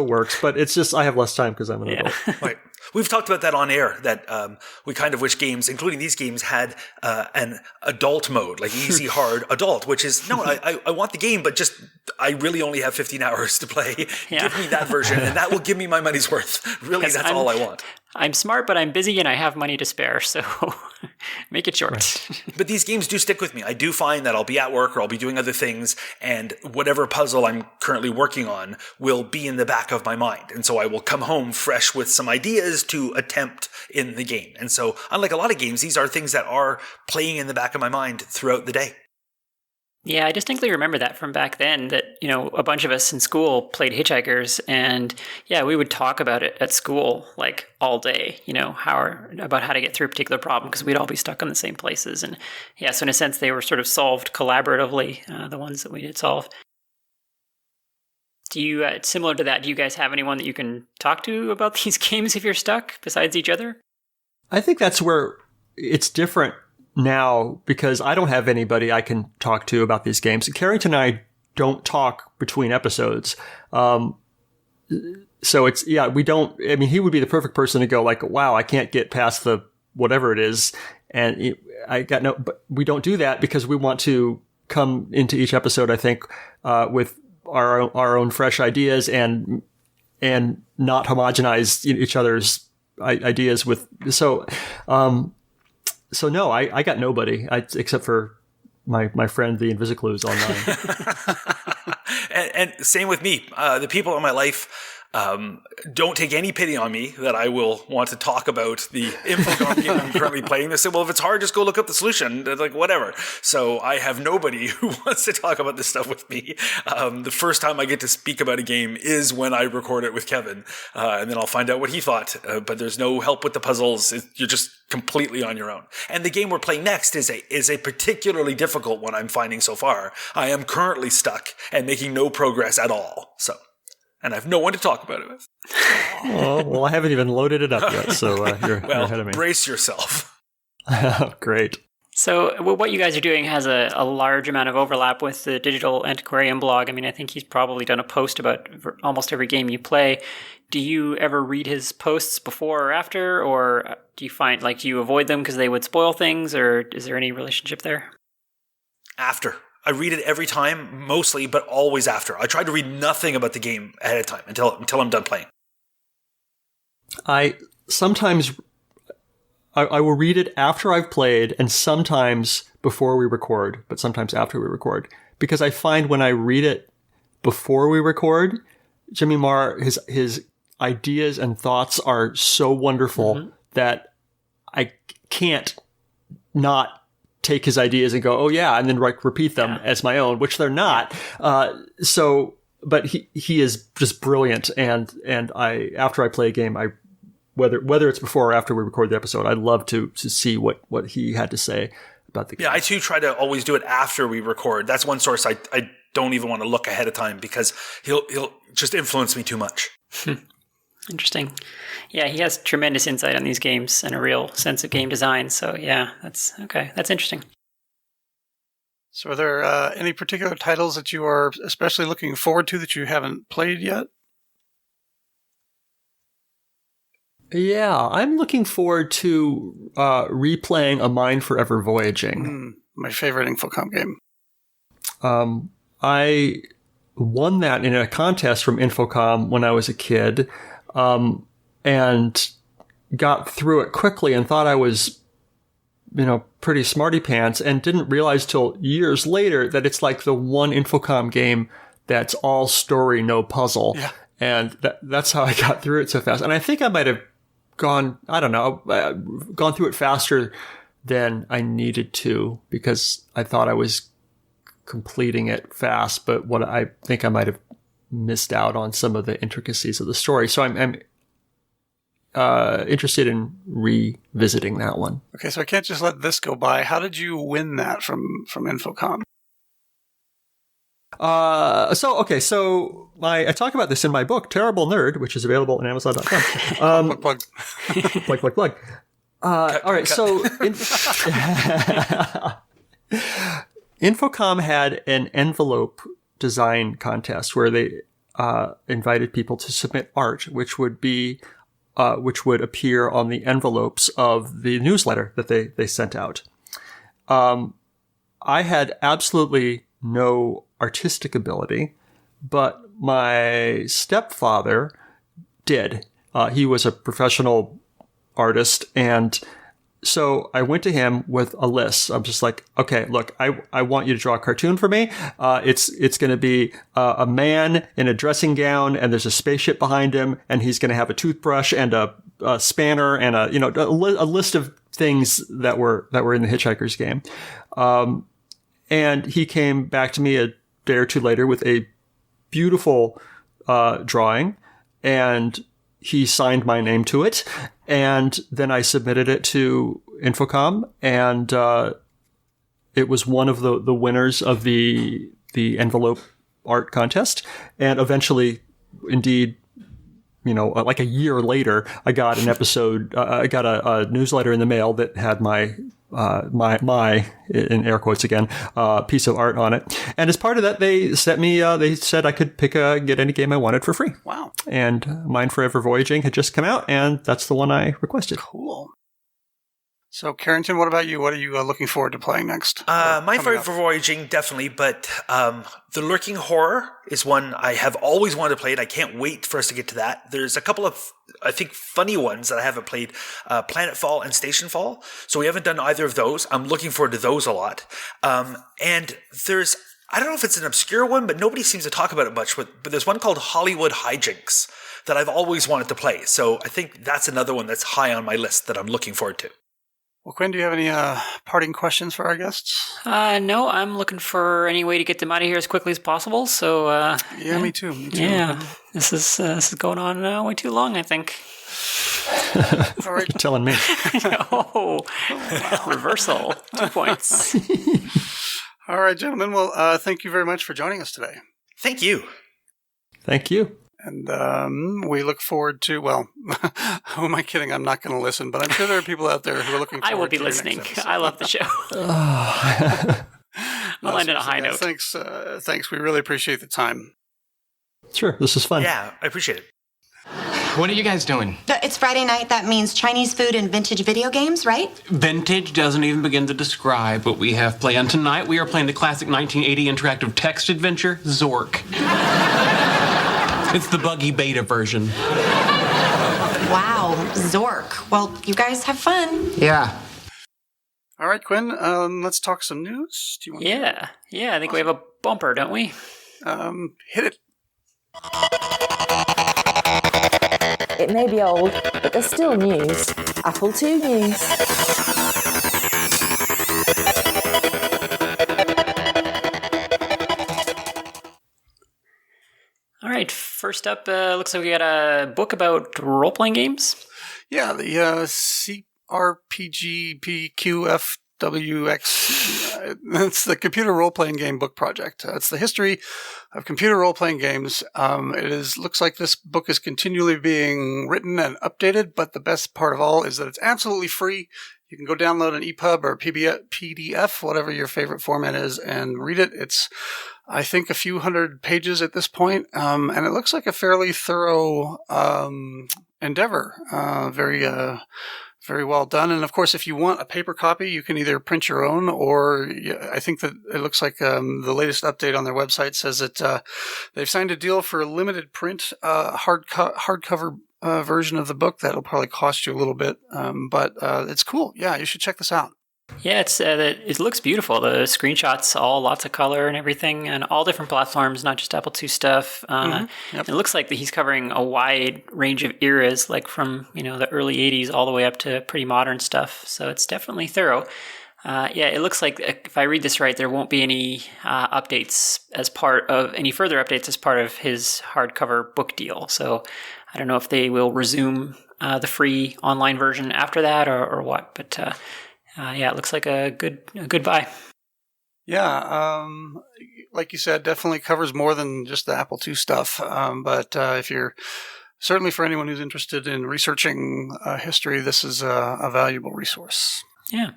works, but it's just I have less time because I'm an adult. Right. We've talked about that on air, that we kind of wish games, including these games, had an adult mode, like easy, hard, adult, which is, no, I want the game, but just I really only have 15 hours to play. Yeah. Give me that version, and that will give me my money's worth. Really, that's all I want. I'm smart, but I'm busy and I have money to spare, so make it short. Right. But these games do stick with me. I do find that I'll be at work or I'll be doing other things, and whatever puzzle I'm currently working on will be in the back of my mind. And so I will come home fresh with some ideas to attempt in the game. And so, unlike a lot of games, these are things that are playing in the back of my mind throughout the day. Yeah, I distinctly remember that from back then, that, you know, a bunch of us in school played Hitchhikers, and yeah, we would talk about it at school like all day, you know, about how to get through a particular problem, because we'd all be stuck in the same places. And yeah, so in a sense, they were sort of solved collaboratively, the ones that we did solve. Do you, similar to that, do you guys have anyone that you can talk to about these games if you're stuck, besides each other? I think that's where it's different now, because I don't have anybody I can talk to about these games. Carrington and I don't talk between episodes. So it's, yeah, we don't, I mean, he would be the perfect person to go like, wow, I can't get past the whatever it is. And but we don't do that because we want to come into each episode, I think, with our own fresh ideas and not homogenize each other's ideas with, So no, I got nobody except for my friend, the Invisiclues online. and same with me. The people in my life don't take any pity on me that I will want to talk about the Infocom game I'm currently playing. They say, well, if it's hard, just go look up the solution. They're like, whatever. So I have nobody who wants to talk about this stuff with me. The first time I get to speak about a game is when I record it with Kevin. And then I'll find out what he thought. But there's no help with the puzzles. You're just completely on your own. And the game we're playing next is a particularly difficult one I'm finding so far. I am currently stuck and making no progress at all. And I have no one to talk about it with. Oh, well, I haven't even loaded it up yet, so you're ahead of me. Brace yourself. Great. So what you guys are doing has a large amount of overlap with the Digital Antiquarian blog. I mean, I think he's probably done a post about almost every game you play. Do you ever read his posts before or after, or do you find, like, do you avoid them because they would spoil things, or is there any relationship there? After. I read it every time, mostly, but always after. I try to read nothing about the game ahead of time until I'm done playing. I will read it after I've played, and sometimes before we record, but sometimes after we record. Because I find when I read it before we record, Jimmy Marr, his ideas and thoughts are so wonderful that I can't not take his ideas and go, oh yeah, and then repeat them as my own, which they're not. But he is just brilliant, and after I play a game, whether it's before or after we record the episode, I love to see what he had to say about the game. Yeah, I too try to always do it after we record. That's one source I don't even want to look ahead of time, because he'll just influence me too much. Interesting. Yeah, he has tremendous insight on these games and a real sense of game design. So yeah, that's interesting. So are there any particular titles that you are especially looking forward to that you haven't played yet? Yeah, I'm looking forward to replaying A Mind Forever Voyaging. My favorite Infocom game. I won that in a contest from Infocom when I was a kid, and got through it quickly and thought I was, pretty smarty pants, and didn't realize till years later that it's like the one Infocom game that's all story, no puzzle. Yeah. And that's how I got through it so fast. And I think I might have gone through it faster than I needed to, because I thought I was completing it fast, but what I think I might have missed out on some of the intricacies of the story. So I'm interested in revisiting that one. Okay, so I can't just let this go by. How did you win that from Infocom? So I talk about this in my book, Terrible Nerd, which is available on Amazon.com. Plug. All right, so Infocom had an envelope design contest where they invited people to submit art, which would appear on the envelopes of the newsletter that they sent out. I had absolutely no artistic ability, but my stepfather did. He was a professional artist, and so I went to him with a list. I'm just like, okay, look, I want you to draw a cartoon for me. It's going to be a man in a dressing gown, and there's a spaceship behind him, and he's going to have a toothbrush and a spanner and a list of things that were in the Hitchhiker's Game. And he came back to me a day or two later with a beautiful drawing, and he signed my name to it. And then I submitted it to Infocom, and it was one of the winners of the envelope art contest. And eventually, indeed, like a year later, I got an episode. I got a newsletter in the mail that had my in air quotes again piece of art on it. And as part of that, they sent me. They said I could get any game I wanted for free. Wow! And Mine Forever Voyaging had just come out, and that's the one I requested. Cool. So, Carrington, what about you? What are you looking forward to playing next? Mine Forever Voyaging, definitely, but The Lurking Horror is one I have always wanted to play, and I can't wait for us to get to that. There's a couple of, I think, funny ones that I haven't played, Planetfall and Stationfall, so we haven't done either of those. I'm looking forward to those a lot. And there's, I don't know if it's an obscure one, but nobody seems to talk about it much, but there's one called Hollywood Hijinks that I've always wanted to play, so I think that's another one that's high on my list that I'm looking forward to. Well, Quinn, do you have any parting questions for our guests? No, I'm looking for any way to get them out of here as quickly as possible. So yeah, me too. Yeah, this is going on way too long, I think. All right, you're telling me. Oh, wow. Reversal. 2 points. All right, gentlemen. Well, thank you very much for joining us today. Thank you. Thank you. And we look forward to, well, who am I kidding? I'm not going to listen, but I'm sure there are people out there who are looking forward to I will be listening. I love the show. I'll end on a high note. Thanks. We really appreciate the time. Sure. This is fun. Yeah, I appreciate it. What are you guys doing? It's Friday night. That means Chinese food and vintage video games, right? Vintage doesn't even begin to describe what we have planned tonight. We are playing the classic 1980 interactive text adventure, Zork. It's the buggy beta version. Wow, Zork. Well, you guys have fun. Yeah. All right, Quinn, let's talk some news. Do you want Yeah, I think we have a bumper, don't we? Hit it. It may be old, but there's still news. Apple II news. All right, first up, looks like we got a book about role-playing games. Yeah, the CRPGPQFWX. It's the Computer Role-Playing Game Book Project. It's the history of computer role-playing games. Looks like this book is continually being written and updated, but the best part of all is that it's absolutely free. You can go download an EPUB or PDF, whatever your favorite format is, and read it. It's, I think, a few hundred pages at this point, and it looks like a fairly thorough endeavor. Very well done. And of course, if you want a paper copy, you can either print your own, or I think that it looks like the latest update on their website says that they've signed a deal for a limited print hardcover version of the book. That'll probably cost you a little bit, but it's cool. Yeah, you should check this out. Yeah, it looks beautiful. The screenshots, all lots of color and everything, and all different platforms, not just Apple II stuff. Yep. It looks like that he's covering a wide range of eras, like from the early '80s all the way up to pretty modern stuff. So it's definitely thorough. It looks like if I read this right, there won't be any updates as part of any further updates as part of his hardcover book deal. So I don't know if they will resume the free online version after that or what. But it looks like a good buy. Yeah, like you said, definitely covers more than just the Apple II stuff. But if you're certainly for anyone who's interested in researching history, this is a valuable resource. Yeah.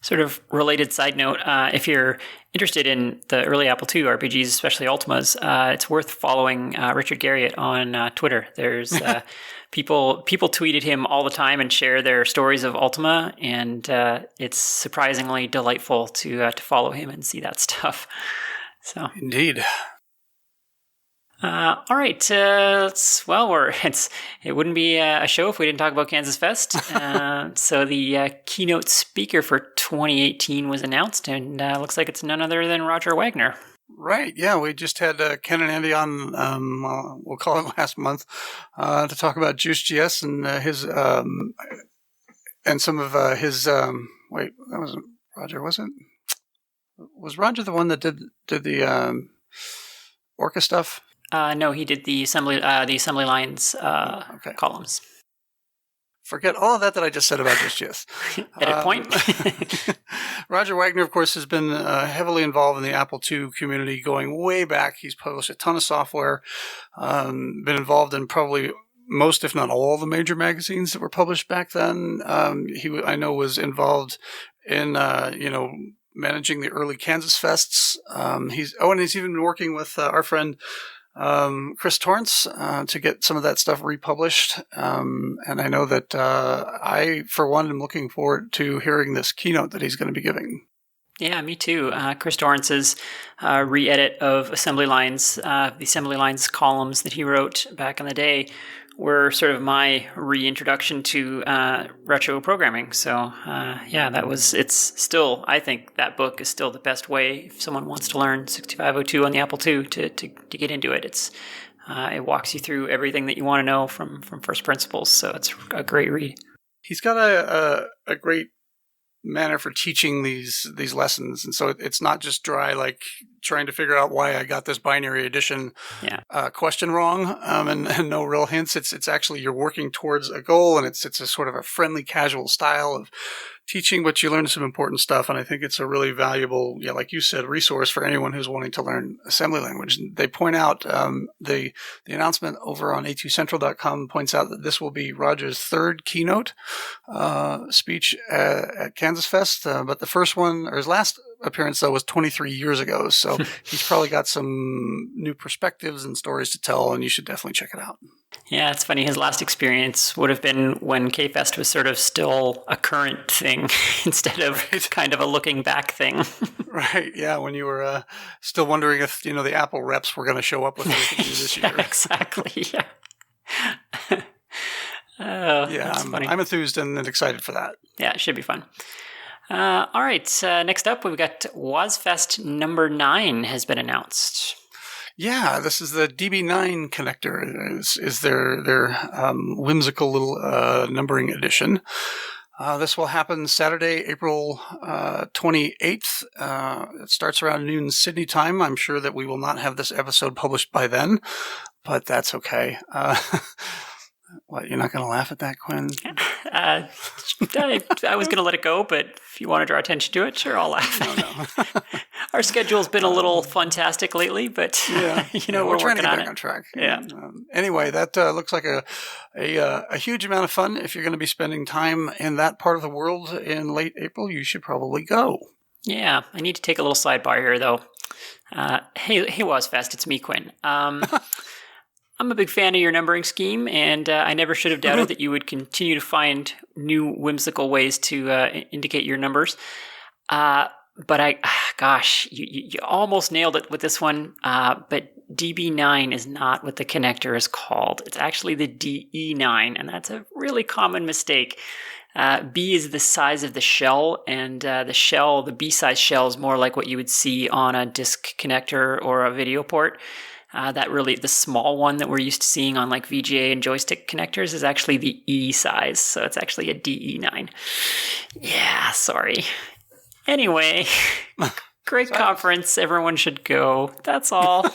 Sort of related side note, if you're interested in the early Apple II RPGs, especially Ultimas, it's worth following Richard Garriott on Twitter. There's people tweeted him all the time and share their stories of Ultima, and it's surprisingly delightful to follow him and see that stuff. So indeed. All right. It wouldn't be a show if we didn't talk about Kansas Fest. So the keynote speaker for 2018 was announced, and looks like it's none other than Roger Wagner. Right. Yeah, we just had Ken and Andy on. We'll call it last month to talk about Juice.js and his and some of his. Wait, that wasn't Roger, was it? Was Roger the one that did the Orca stuff? No, he did the assembly lines columns. Forget all of that I just said about Juice.js. Edit point. Roger Wagner, of course, has been heavily involved in the Apple II community going way back. He's published a ton of software, been involved in probably most, if not all, the major magazines that were published back then. I know was involved in, managing the early Kansas Fests. He's even been working with our friend Chris Torrance to get some of that stuff republished. And I know that I, for one, am looking forward to hearing this keynote that he's going to be giving. Yeah, me too. Chris Torrance's re-edit of assembly lines, the assembly lines columns that he wrote back in the day, were sort of my reintroduction to retro programming. So it's still, I think that book is still the best way if someone wants to learn 6502 on the Apple II to get into it. It walks you through everything that you want to know from first principles. So it's a great read. He's got a great manner for teaching these lessons, and so it's not just dry like trying to figure out why I got this binary addition question wrong, and no real hints. It's actually you're working towards a goal, and it's a sort of a friendly, casual style of teaching, but you learn some important stuff, and I think it's a really valuable, like you said, resource for anyone who's wanting to learn assembly language. They point out the announcement over on a2central.com points out that this will be Roger's third keynote speech at Kansas Fest, but the first one, or his last appearance, though, was 23 years ago, so he's probably got some new perspectives and stories to tell, and you should definitely check it out. Yeah, it's funny. His last experience would have been when K-Fest was sort of still a current thing instead of kind of a looking back thing. Right, yeah, when you were still wondering if, the Apple reps were going to show up with anything new this year. Exactly, yeah. I'm enthused and excited for that. Yeah, it should be fun. All right, next up, we've got WASFest number 9 has been announced. Yeah, this is the DB9 connector. Is their whimsical little numbering edition. This will happen Saturday, April 28th. It starts around noon Sydney time. I'm sure that we will not have this episode published by then, but that's okay. What, you're not going to laugh at that, Quinn? I was going to let it go, but if you want to draw attention to it, sure, I'll laugh. No. Our schedule's been a little fantastic lately, but we're trying to get working back on track. Yeah. Anyway, that looks like a huge amount of fun. If you're going to be spending time in that part of the world in late April, you should probably go. Yeah, I need to take a little sidebar here, though. Hey, WASFest, it's me, Quinn. I'm a big fan of your numbering scheme, and I never should have doubted that you would continue to find new whimsical ways to indicate your numbers. But you almost nailed it with this one. But DB9 is not what the connector is called. It's actually the DE9, and that's a really common mistake. B is the size of the shell, and the B-size shell is more like what you would see on a disk connector or a video port. The small one that we're used to seeing on like VGA and joystick connectors is actually the E size. So it's actually a DE9. Yeah, sorry. Anyway, great conference. Everyone should go. That's all.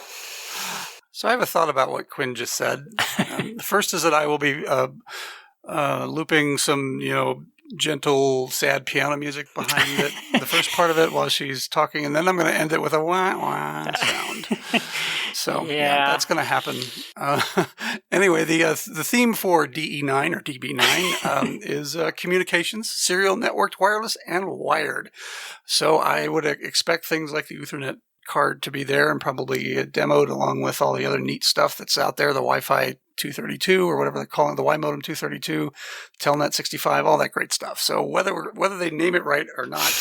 So I have a thought about what Quinn just said. The first is that I will be looping some, gentle, sad piano music behind it, the first part of it while she's talking, and then I'm going to end it with a wah-wah sound. So, yeah, that's going to happen. Anyway, the theme for DE9 or DB9 is communications, serial, networked, wireless, and wired. So I would expect things like the Ethernet card to be there and probably demoed along with all the other neat stuff that's out there, the Wi-Fi 232 or whatever they're calling it, the Y-modem 232, Telnet 65, all that great stuff. So whether they name it right or not,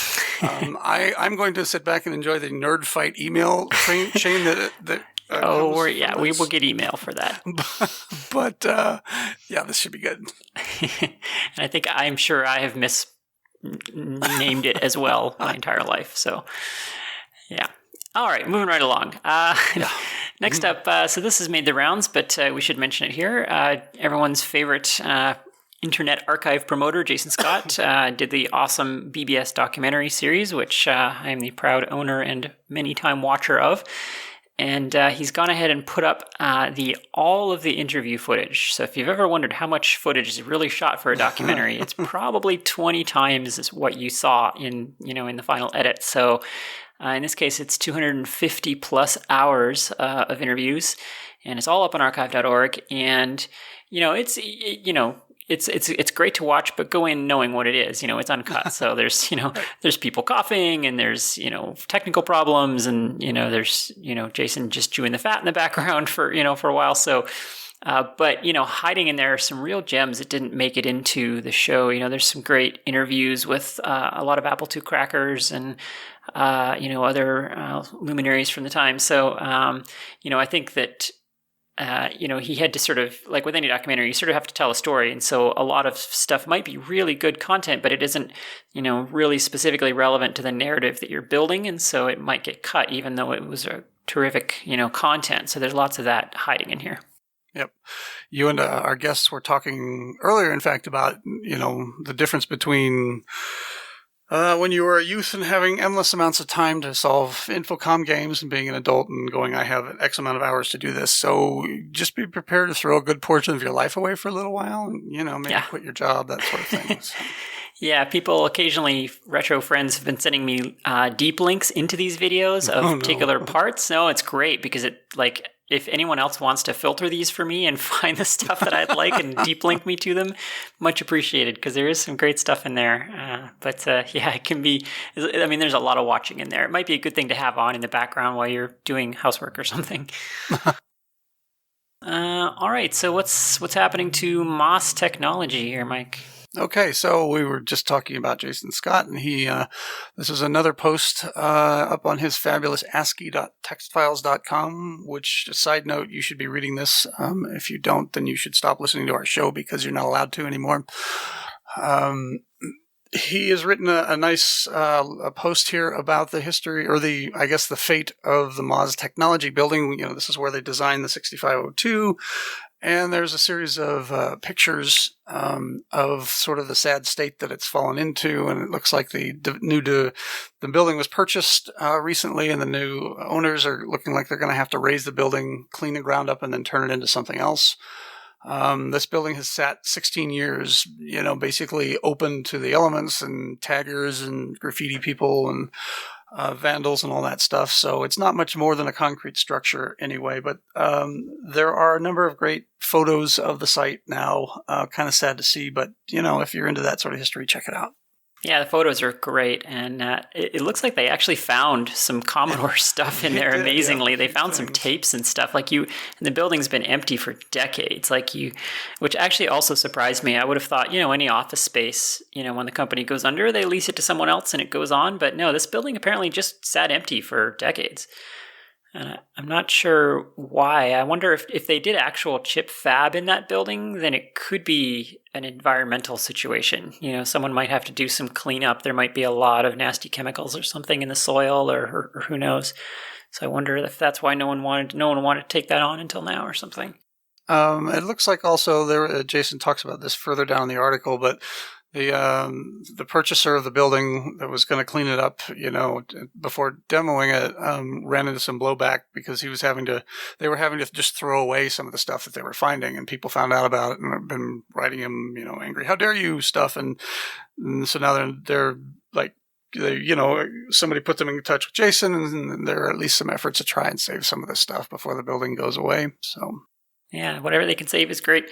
I'm going to sit back and enjoy the nerd fight email chain that we will get email for that. But this should be good. And I'm sure I have misnamed it as well my entire life. So, yeah. All right, moving right along. Next up, so this has made the rounds, but we should mention it here. Everyone's favorite Internet Archive promoter, Jason Scott, did the awesome BBS documentary series, which I am the proud owner and many-time watcher of. And he's gone ahead and put up all of the interview footage. So if you've ever wondered how much footage is really shot for a documentary, it's probably 20 times what you saw in the final edit. So in this case, it's 250 plus hours of interviews, and it's all up on archive.org. And it's great to watch, but go in knowing what it is. It's uncut, so there's there's people coughing, and there's technical problems, and there's Jason just chewing the fat in the background for a while. So. But hiding in there are some real gems that didn't make it into the show. There's some great interviews with a lot of Apple II crackers and other luminaries from the time. So I think that he had to sort of, like with any documentary, you sort of have to tell a story. And so a lot of stuff might be really good content, but it isn't really specifically relevant to the narrative that you're building, and so it might get cut, even though it was a terrific content. So there's lots of that hiding in here. Yep. You and our guests were talking earlier, in fact, about, the difference between when you were a youth and having endless amounts of time to solve Infocom games and being an adult and going, I have X amount of hours to do this. So just be prepared to throw a good portion of your life away for a little while and, maybe quit your job, that sort of thing. So. Yeah, people occasionally, retro friends have been sending me deep links into these videos of particular parts. No, it's great because if anyone else wants to filter these for me and find the stuff that I'd like and deep link me to them, much appreciated, because there is some great stuff in there. But it can be, there's a lot of watching in there. It might be a good thing to have on in the background while you're doing housework or something. All right, so what's happening to MOS technology here, Mike? Okay, so we were just talking about Jason Scott, and this is another post up on his fabulous ASCII.textfiles.com, which, a side note, you should be reading this. If you don't, then you should stop listening to our show because you're not allowed to anymore. He has written a nice a post here about the history, or the fate of the MOS technology building. This is where they designed the 6502. And there's a series of pictures of sort of the sad state that it's fallen into, and it looks like the building was purchased recently, and the new owners are looking like they're going to have to raise the building, clean the ground up, and then turn it into something else. This building has sat 16 years, basically open to the elements and taggers and graffiti people and vandals and all that stuff. So it's not much more than a concrete structure anyway, but there are a number of great photos of the site now. Kind of sad to see, but if you're into that sort of history, check it out. Yeah, the photos are great, and it looks like they actually found some Commodore stuff in there. Amazingly, they found some tapes and stuff. And the building's been empty for decades. Which actually also surprised me. I would have thought, any office space, when the company goes under, they lease it to someone else and it goes on. But no, this building apparently just sat empty for decades. And I'm not sure why. I wonder if they did actual chip fab in that building, then it could be an environmental situation. Someone might have to do some cleanup. There might be a lot of nasty chemicals or something in the soil, or who knows. So I wonder if that's why no one wanted to take that on until now or something. It looks like also there, Jason talks about this further down in the article, but the purchaser of the building that was going to clean it up, before demoing it, ran into some blowback because they were having to just throw away some of the stuff that they were finding, and people found out about it and have been writing him, angry, how dare you stuff. And so now they're like, somebody put them in touch with Jason, and there are at least some efforts to try and save some of this stuff before the building goes away. So yeah, whatever they can save is great.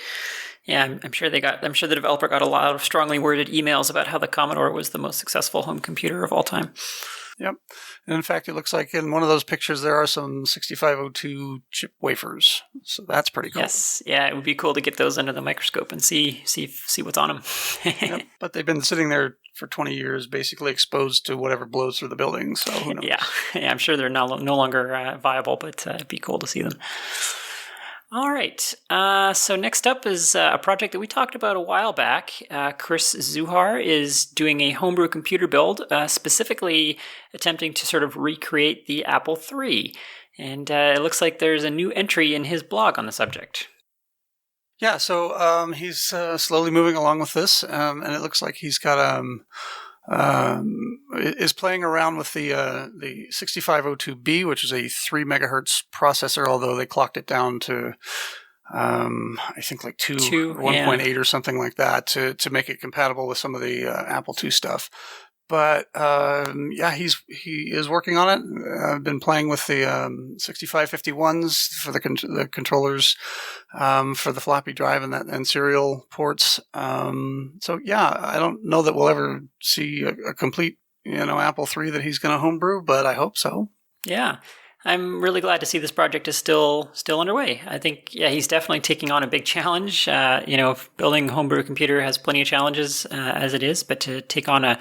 Yeah, I'm sure the developer got a lot of strongly worded emails about how the Commodore was the most successful home computer of all time. Yep. And in fact, it looks like in one of those pictures there are some 6502 chip wafers. So that's pretty cool. Yes. Yeah, it would be cool to get those under the microscope and see what's on them. Yep. But they've been sitting there for 20 years, basically exposed to whatever blows through the building. So who knows? Yeah, I'm sure they're no longer viable, but it'd be cool to see them. All right. So next up is a project that we talked about a while back. Chris Zuhar is doing a homebrew computer build, specifically attempting to sort of recreate the Apple III. And it looks like there's a new entry in his blog on the subject. Yeah, so he's slowly moving along with this, and it looks like he's got is playing around with the 6502B, which is a 3 megahertz processor, although they clocked it down to I think like 2 1.8 or something like that to make it compatible with some of the Apple II stuff. But he is working on it. I've been playing with the 6551s for the controllers for the floppy drive and serial ports. So yeah, I don't know that we'll ever see a complete Apple III that he's going to homebrew, but I hope so. Yeah. I'm really glad to see this project is still underway. I think, he's definitely taking on a big challenge. Building a homebrew computer has plenty of challenges as it is, but to take on a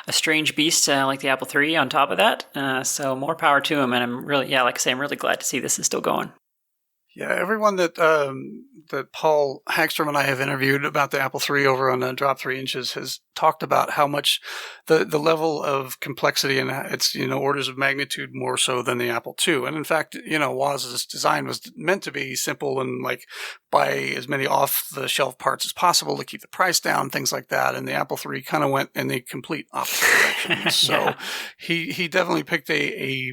strange beast like the Apple III on top of that, so more power to him. And I'm really, like I say, I'm really glad to see this is still going. Yeah, everyone that Paul Hagstrom and I have interviewed about the Apple III over on Drop 3 Inches has talked about how much the level of complexity and it's orders of magnitude more so than the Apple II. And in fact, Woz's design was meant to be simple and like buy as many off the shelf parts as possible to keep the price down, things like that. And the Apple III kind of went in the complete opposite direction. So he definitely picked a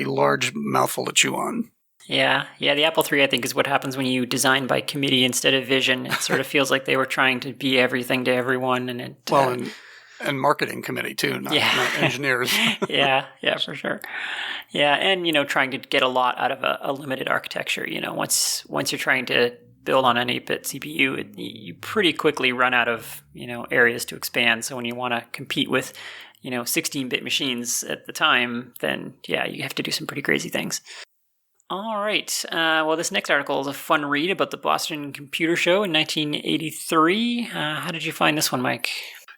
large mouthful to chew on. Yeah, the Apple III, I think, is what happens when you design by committee instead of vision. It sort of feels like they were trying to be everything to everyone. And marketing committee, too, not engineers. yeah, for sure. Yeah, and, trying to get a lot out of a limited architecture. Once you're trying to build on an 8-bit CPU, you pretty quickly run out of, areas to expand. So when you want to compete with, 16-bit machines at the time, then, you have to do some pretty crazy things. All right. Well, this next article is a fun read about the Boston Computer Show in 1983. How did you find this one, Mike?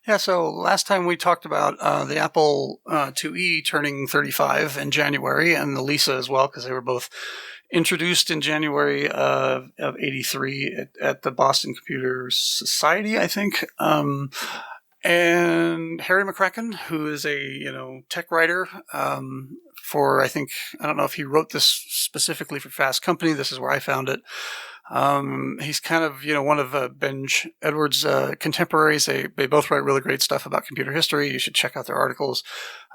Yeah, so last time we talked about the Apple IIe turning 35 in January, and the Lisa as well, because they were both introduced in January of 83 at the Boston Computer Society, I think. And Harry McCracken, who is a tech writer, I don't know if he wrote this specifically for Fast Company. This is where I found it. He's kind of, one of Benj Edwards' contemporaries. They both write really great stuff about computer history. You should check out their articles.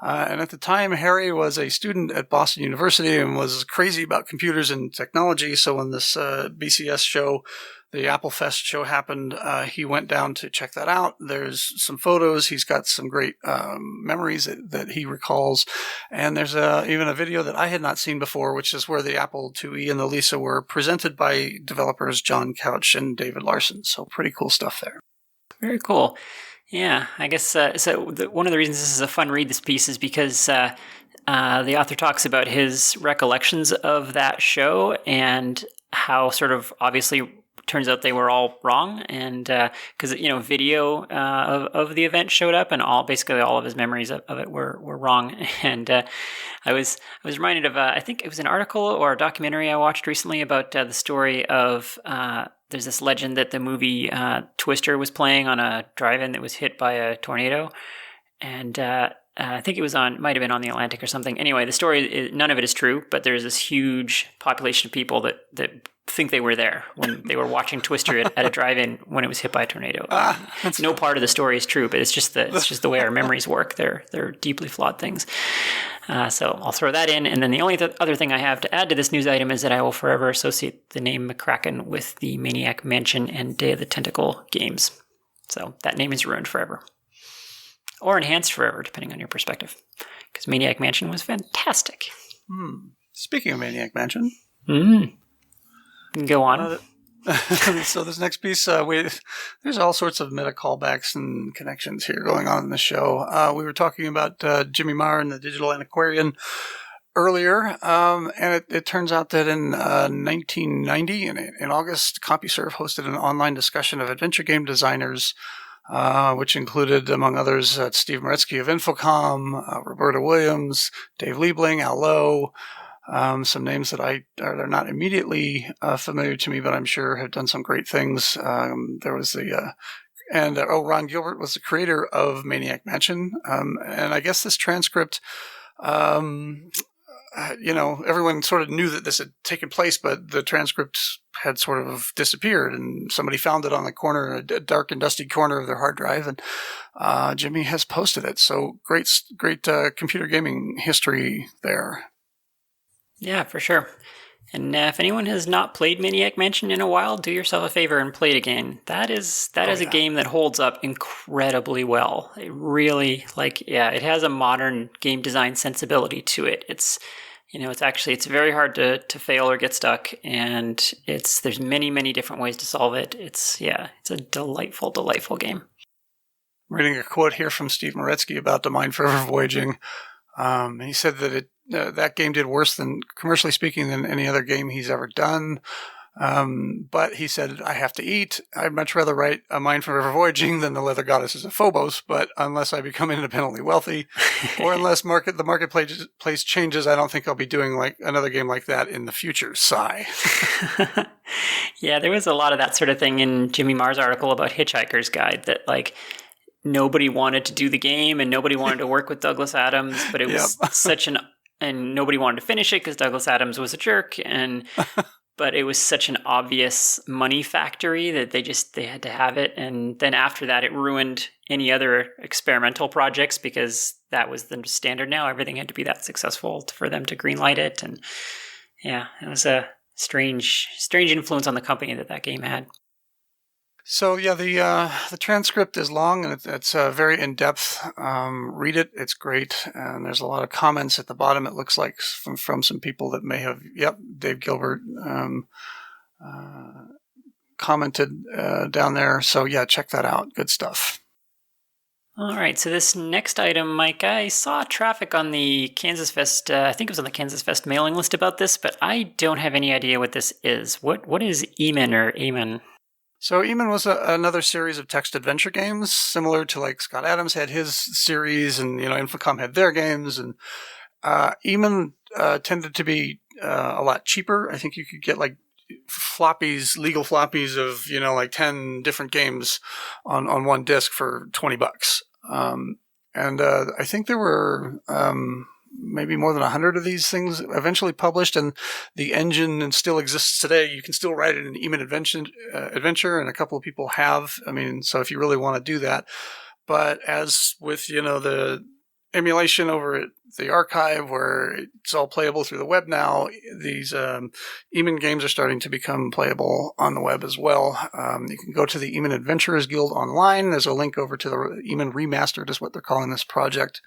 And at the time, Harry was a student at Boston University and was crazy about computers and technology. So when this BCS show, the Apple Fest show happened, he went down to check that out. There's some photos. He's got some great memories that he recalls. And there's even a video that I had not seen before, which is where the Apple IIe and the Lisa were presented by developers John Couch and David Larson. So pretty cool stuff there. Very cool. Yeah, I guess one of the reasons this is a fun read, this piece, is because the author talks about his recollections of that show and how sort of obviously turns out they were all wrong, and because video of the event showed up, and basically all of his memories of it were wrong. And I was reminded of I think it was an article or a documentary I watched recently about the story of there's this legend that the movie Twister was playing on a drive-in that was hit by a tornado, and I think it might have been on the Atlantic or something. Anyway, the story, none of it is true, but there's this huge population of people that think they were there when they were watching Twister at a drive-in when it was hit by a tornado. No part of the story is true, but it's just the way our memories work. They're deeply flawed things. So I'll throw that in. And then the only other thing I have to add to this news item is that I will forever associate the name McCracken with the Maniac Mansion and Day of the Tentacle games. So that name is ruined forever. Or enhanced forever, depending on your perspective. Because Maniac Mansion was fantastic. Speaking of Maniac Mansion. Go on. So this next piece, there's all sorts of meta callbacks and connections here going on in the show. We were talking about Jimmy Marr and the Digital Antiquarian earlier, and it turns out that in 1990, in August, CompuServe hosted an online discussion of adventure game designers, which included, among others, Steve Moretsky of Infocom, Roberta Williams, Dave Liebling, Al Lowe, some names that are not immediately familiar to me, but I'm sure have done some great things. There was Ron Gilbert was the creator of Maniac Mansion, and I guess this transcript, everyone sort of knew that this had taken place, but the transcript had sort of disappeared, and somebody found it on a dark and dusty corner of their hard drive, and Jimmy has posted it. So great computer gaming history there. Yeah, for sure. And if anyone has not played Maniac Mansion in a while, do yourself a favor and play it again. That is a game that holds up incredibly well. It really, it has a modern game design sensibility to it. It's very hard to fail or get stuck, and there's many, many different ways to solve it. It's a delightful, delightful game. I'm reading a quote here from Steve Moretsky about the Mind Forever Voyaging. He said that that game did worse commercially speaking, than any other game he's ever done. But he said, I have to eat. I'd much rather write a Mind Forever Voyaging than the Leather Goddesses of Phobos. But unless I become independently wealthy, or unless the marketplace changes, I don't think I'll be doing another game like that in the future. Sigh. Yeah, there was a lot of that sort of thing in Jimmy Marr's article about Hitchhiker's Guide, that nobody wanted to do the game and nobody wanted to work with Douglas Adams, but it was and nobody wanted to finish it because Douglas Adams was a jerk, but it was such an obvious money factory that they had to have it. And then after that, it ruined any other experimental projects because that was the standard now. Everything had to be that successful for them to greenlight it. And yeah, it was a strange influence on the company that game had. So yeah, the transcript is long and it's very in depth. Read it; it's great, and there's a lot of comments at the bottom. It looks like from some people that may have. Dave Gilbert commented down there. So yeah, check that out. Good stuff. All right, so this next item, Mike, I saw traffic on the Kansas Fest. I think it was on the Kansas Fest mailing list about this, but I don't have any idea what this is. What is Eamon or Eamon? So Eamon was another series of text adventure games, similar to Scott Adams had his series, and Infocom had their games. And Eamon tended to be a lot cheaper. I think you could get legal floppies of 10 different games on one disc for $20. And I think there were maybe more than 100 of these things eventually published, and the engine still exists today. You can still write it in Eamon Adventure, and a couple of people have. So if you really want to do that. But as with, the emulation over at the archive where it's all playable through the web now, these Eamon games are starting to become playable on the web as well. You can go to the Eamon Adventurers Guild online. There's a link over to the Eamon Remastered is what they're calling this project.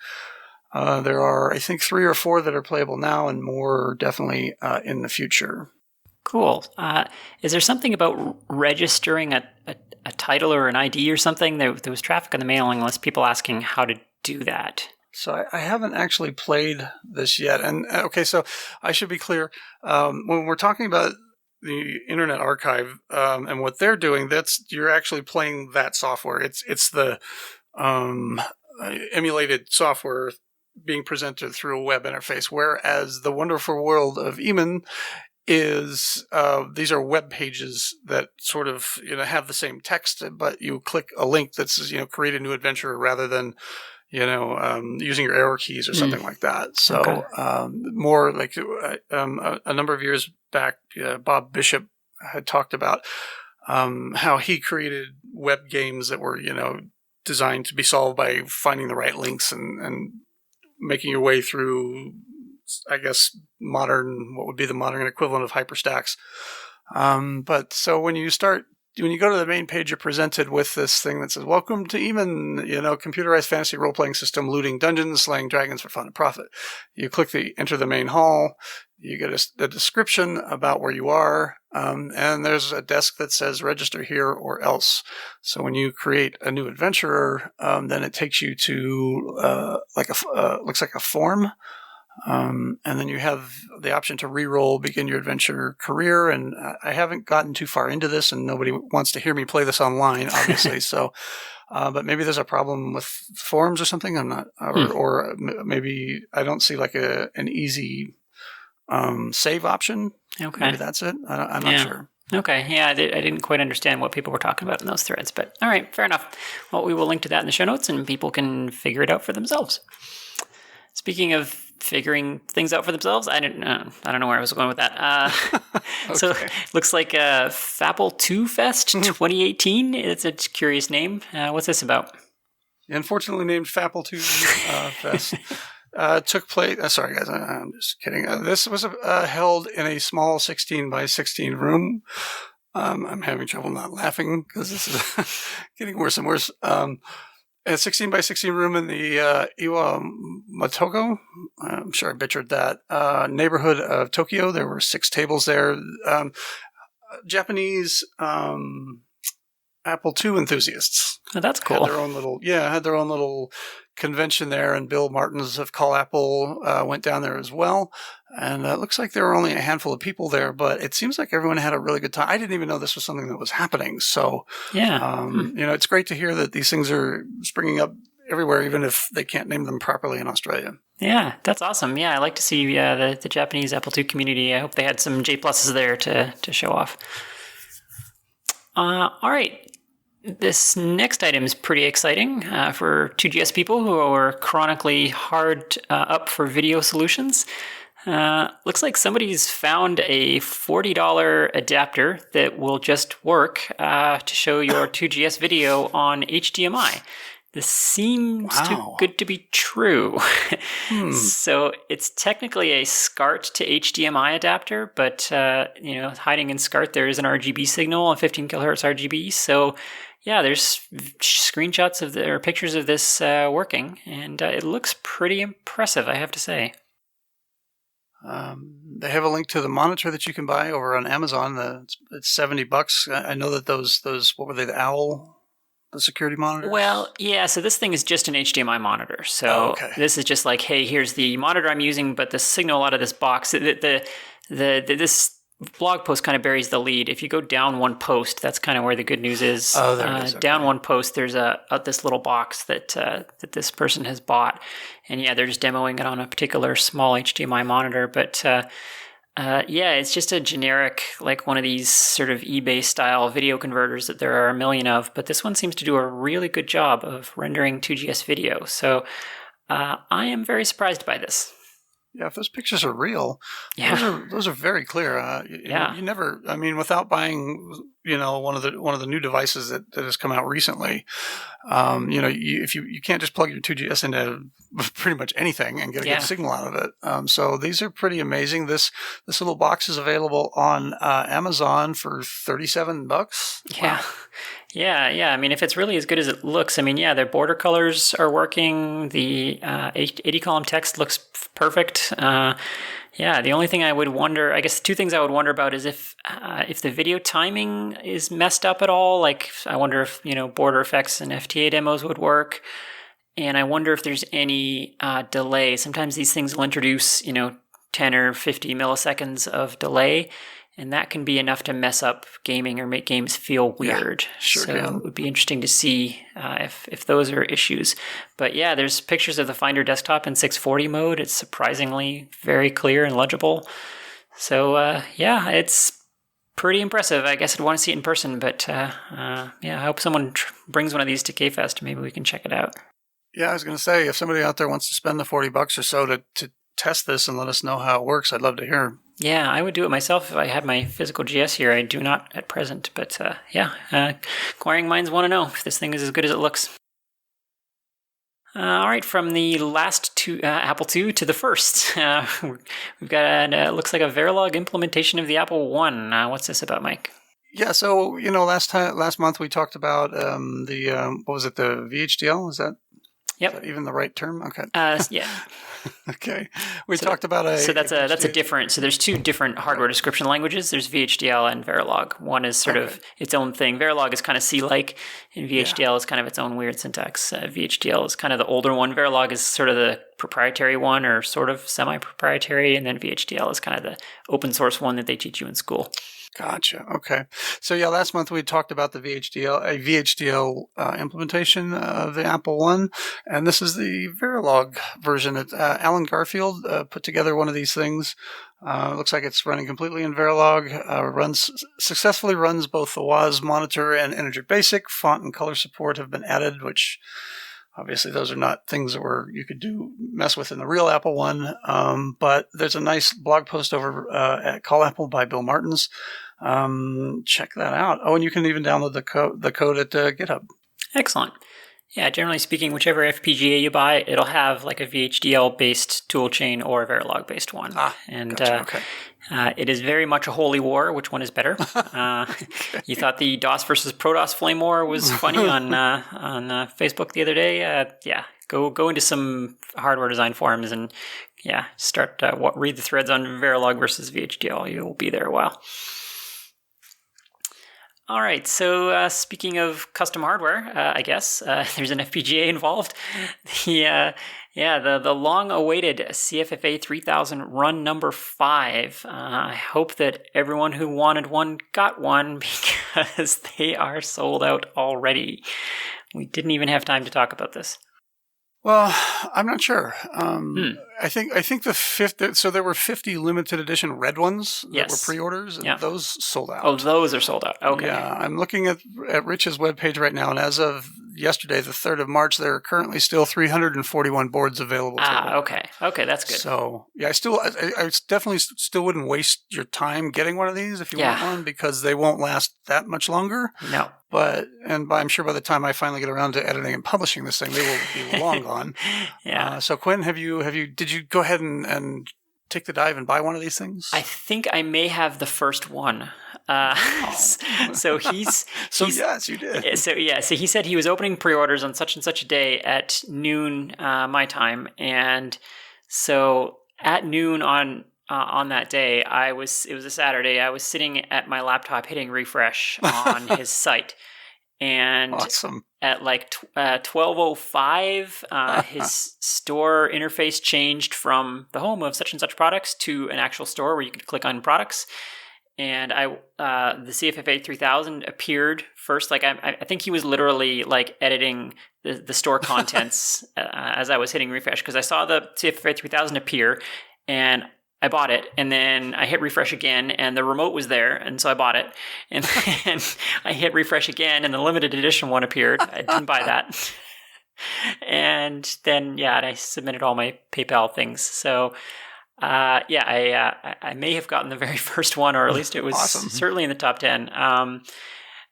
There are, I think, 3 or 4 that are playable now, and more definitely in the future. Cool. Is there something about registering a title or an ID or something? There was traffic on the mailing list, people asking how to do that. So I haven't actually played this yet. And okay, so I should be clear. When we're talking about the Internet Archive and what they're doing, you're actually playing that software. It's the emulated software being presented through a web interface, whereas the wonderful world of Eamon is these are web pages that sort of have the same text, but you click a link that says create a new adventure rather than using your arrow keys or something like that. So okay. More like a number of years back, Bob Bishop had talked about how he created web games that were, designed to be solved by finding the right links and making your way through, I guess, what would be the modern equivalent of hyperstacks. But so when you go to the main page, you're presented with this thing that says, welcome to even, computerized fantasy role-playing system, looting dungeons, slaying dragons for fun and profit. You click enter the main hall. You get a description about where you are. And there's a desk that says register here or else. So when you create a new adventurer, then it takes you to, looks like a form. And then you have the option to re-roll, begin your adventure career. And I haven't gotten too far into this, and nobody wants to hear me play this online, obviously. So, but maybe there's a problem with forms or something. I'm not, or maybe I don't see like an easy save option. Okay. Maybe that's it. I'm not sure. Okay, yeah, I didn't quite understand what people were talking about in those threads, but all right, fair enough. Well, we will link to that in the show notes, and people can figure it out for themselves. Speaking of figuring things out for themselves, I don't know where I was going with that. Okay. So looks like Fapple 2 Fest 2018. It's a curious name. What's this about? Unfortunately named Fapple 2 Fest. Took place. Sorry, guys. I'm just kidding. This was held in a small 16 by 16 room. I'm having trouble not laughing because this is getting worse and worse. A 16 by 16 room in the Iwamatogo, I'm sure I butchered that, neighborhood of Tokyo. There were 6 tables there. Japanese Apple II enthusiasts. Oh, that's cool. Had their own little convention there, and Bill Martins of Call Apple went down there as well. And it looks like there were only a handful of people there, but it seems like everyone had a really good time. I didn't even know this was something that was happening. So, it's great to hear that these things are springing up everywhere, even if they can't name them properly in Australia. Yeah, that's awesome. Yeah, I like to see the Japanese Apple II community. I hope they had some J pluses there to show off. All right. This next item is pretty exciting for 2GS people who are chronically hard up for video solutions. Looks like somebody's found a $40 adapter that will just work to show your 2GS video on HDMI. This seems too good to be true. So it's technically a SCART to HDMI adapter, but hiding in SCART there is an RGB signal, a 15 kilohertz RGB. So yeah, there's screenshots or pictures of this working, and it looks pretty impressive, I have to say. They have a link to the monitor that you can buy over on Amazon. It's $70. I know that those what were they? The Owl. The security monitor? Well, yeah, so this thing is just an HDMI monitor. So This is just like, hey, here's the monitor I'm using, but the signal out of this box, this blog post kind of buries the lead. If you go down one post, that's kind of where the good news is. Oh, there it is. Okay. Down one post, there's this little box that this person has bought. And yeah, they're just demoing it on a particular small HDMI monitor. But it's just a generic, like one of these sort of eBay style video converters that there are a million of, but this one seems to do a really good job of rendering 2GS video. So I am very surprised by this. Yeah, if those pictures are real, those are very clear. You never, without buying, one of the new devices that has come out recently, if you can't just plug your 2GS into pretty much anything and get a good signal out of it. So these are pretty amazing. This little box is available on Amazon for $37. Yeah. Wow. Yeah. I mean, if it's really as good as it looks, their border colors are working. The 80 column text looks perfect. The only thing I would wonder, I guess 2 things I would wonder about is if the video timing is messed up at all. Like, I wonder if, border effects and FTA demos would work. And I wonder if there's any delay. Sometimes these things will introduce, 10 or 50 milliseconds of delay. And that can be enough to mess up gaming or make games feel weird. It would be interesting to see if those are issues. But yeah, there's pictures of the Finder desktop in 640 mode. It's surprisingly very clear and legible. So it's pretty impressive. I guess I'd want to see it in person. But I hope someone brings one of these to K-Fest. Maybe we can check it out. Yeah, I was going to say, if somebody out there wants to spend the $40 or so to test this and let us know how it works, I'd love to hear. Yeah, I would do it myself if I had my physical GS here. I do not at present, but acquiring minds want to know if this thing is as good as it looks. All right, from the last two Apple II to the first, we've got looks like a Verilog implementation of the Apple I. What's this about, Mike? Yeah, so last month we talked about the what was it, the VHDL? Is that even the right term? Okay. Yeah. Okay. We talked about a. So that's a different. So there's two different hardware description languages. There's VHDL and Verilog. One is sort of its own thing. Verilog is kind of C-like, and VHDL is kind of its own weird syntax. VHDL is kind of the older one. Verilog is sort of the proprietary one, or sort of semi-proprietary, and then VHDL is kind of the open source one that they teach you in school. Gotcha. Okay. So last month we talked about the VHDL implementation of the Apple I, and this is the Verilog version. Alan Garfield put together one of these things. Looks like it's running completely in Verilog. Successfully runs both the WAS monitor and Integer Basic. Font and color support have been added, which obviously those are not things that you could mess with in the real Apple I. But there's a nice blog post over at Call Apple by Bill Martins. Check that out. Oh, and you can even download the code at GitHub. Excellent. Yeah, generally speaking, whichever FPGA you buy, it'll have like a VHDL-based toolchain or a Verilog-based one. Gotcha. Okay. It is very much a holy war. Which one is better? You thought the DOS versus ProDOS flame war was funny on Facebook the other day? Go into some hardware design forums and start read the threads on Verilog versus VHDL. You'll be there a while. All right, so speaking of custom hardware, I guess there's an FPGA involved. The long-awaited CFFA 3000 run number 5. I hope that everyone who wanted one got one because they are sold out already. We didn't even have time to talk about this. Well, I'm not sure. I think the 50. So there were 50 limited edition red ones that were pre-orders, and those sold out. Oh, those are sold out. Okay. Yeah, I'm looking at Rich's webpage right now, and as of yesterday, the 3rd of March, there are currently still 341 boards available. Okay, that's good. So I definitely still wouldn't waste your time getting one of these if you want one, because they won't last that much longer. No. But I'm sure by the time I finally get around to editing and publishing this thing, they will be long gone. Yeah. So Quinn, did you go ahead and take the dive and buy one of these things? I think I may have the first one. So yes, you did. So he said he was opening pre-orders on such and such a day at noon my time, and so at noon on that day, it was a Saturday, I was sitting at my laptop hitting refresh on his site. And awesome. At like 12:05, his store interface changed from the home of such and such products to an actual store where you could click on products. And the CFFA 3000 appeared first. Like I think he was literally like editing the store contents as I was hitting refresh, because I saw the CFFA 3000 appear, and I bought it, and then I hit refresh again, and the remote was there, and so I bought it. And then I hit refresh again, and the limited edition one appeared. I didn't buy that. And then, and I submitted all my PayPal things. So, I may have gotten the very first one, or at least it was awesome. Certainly in the top 10.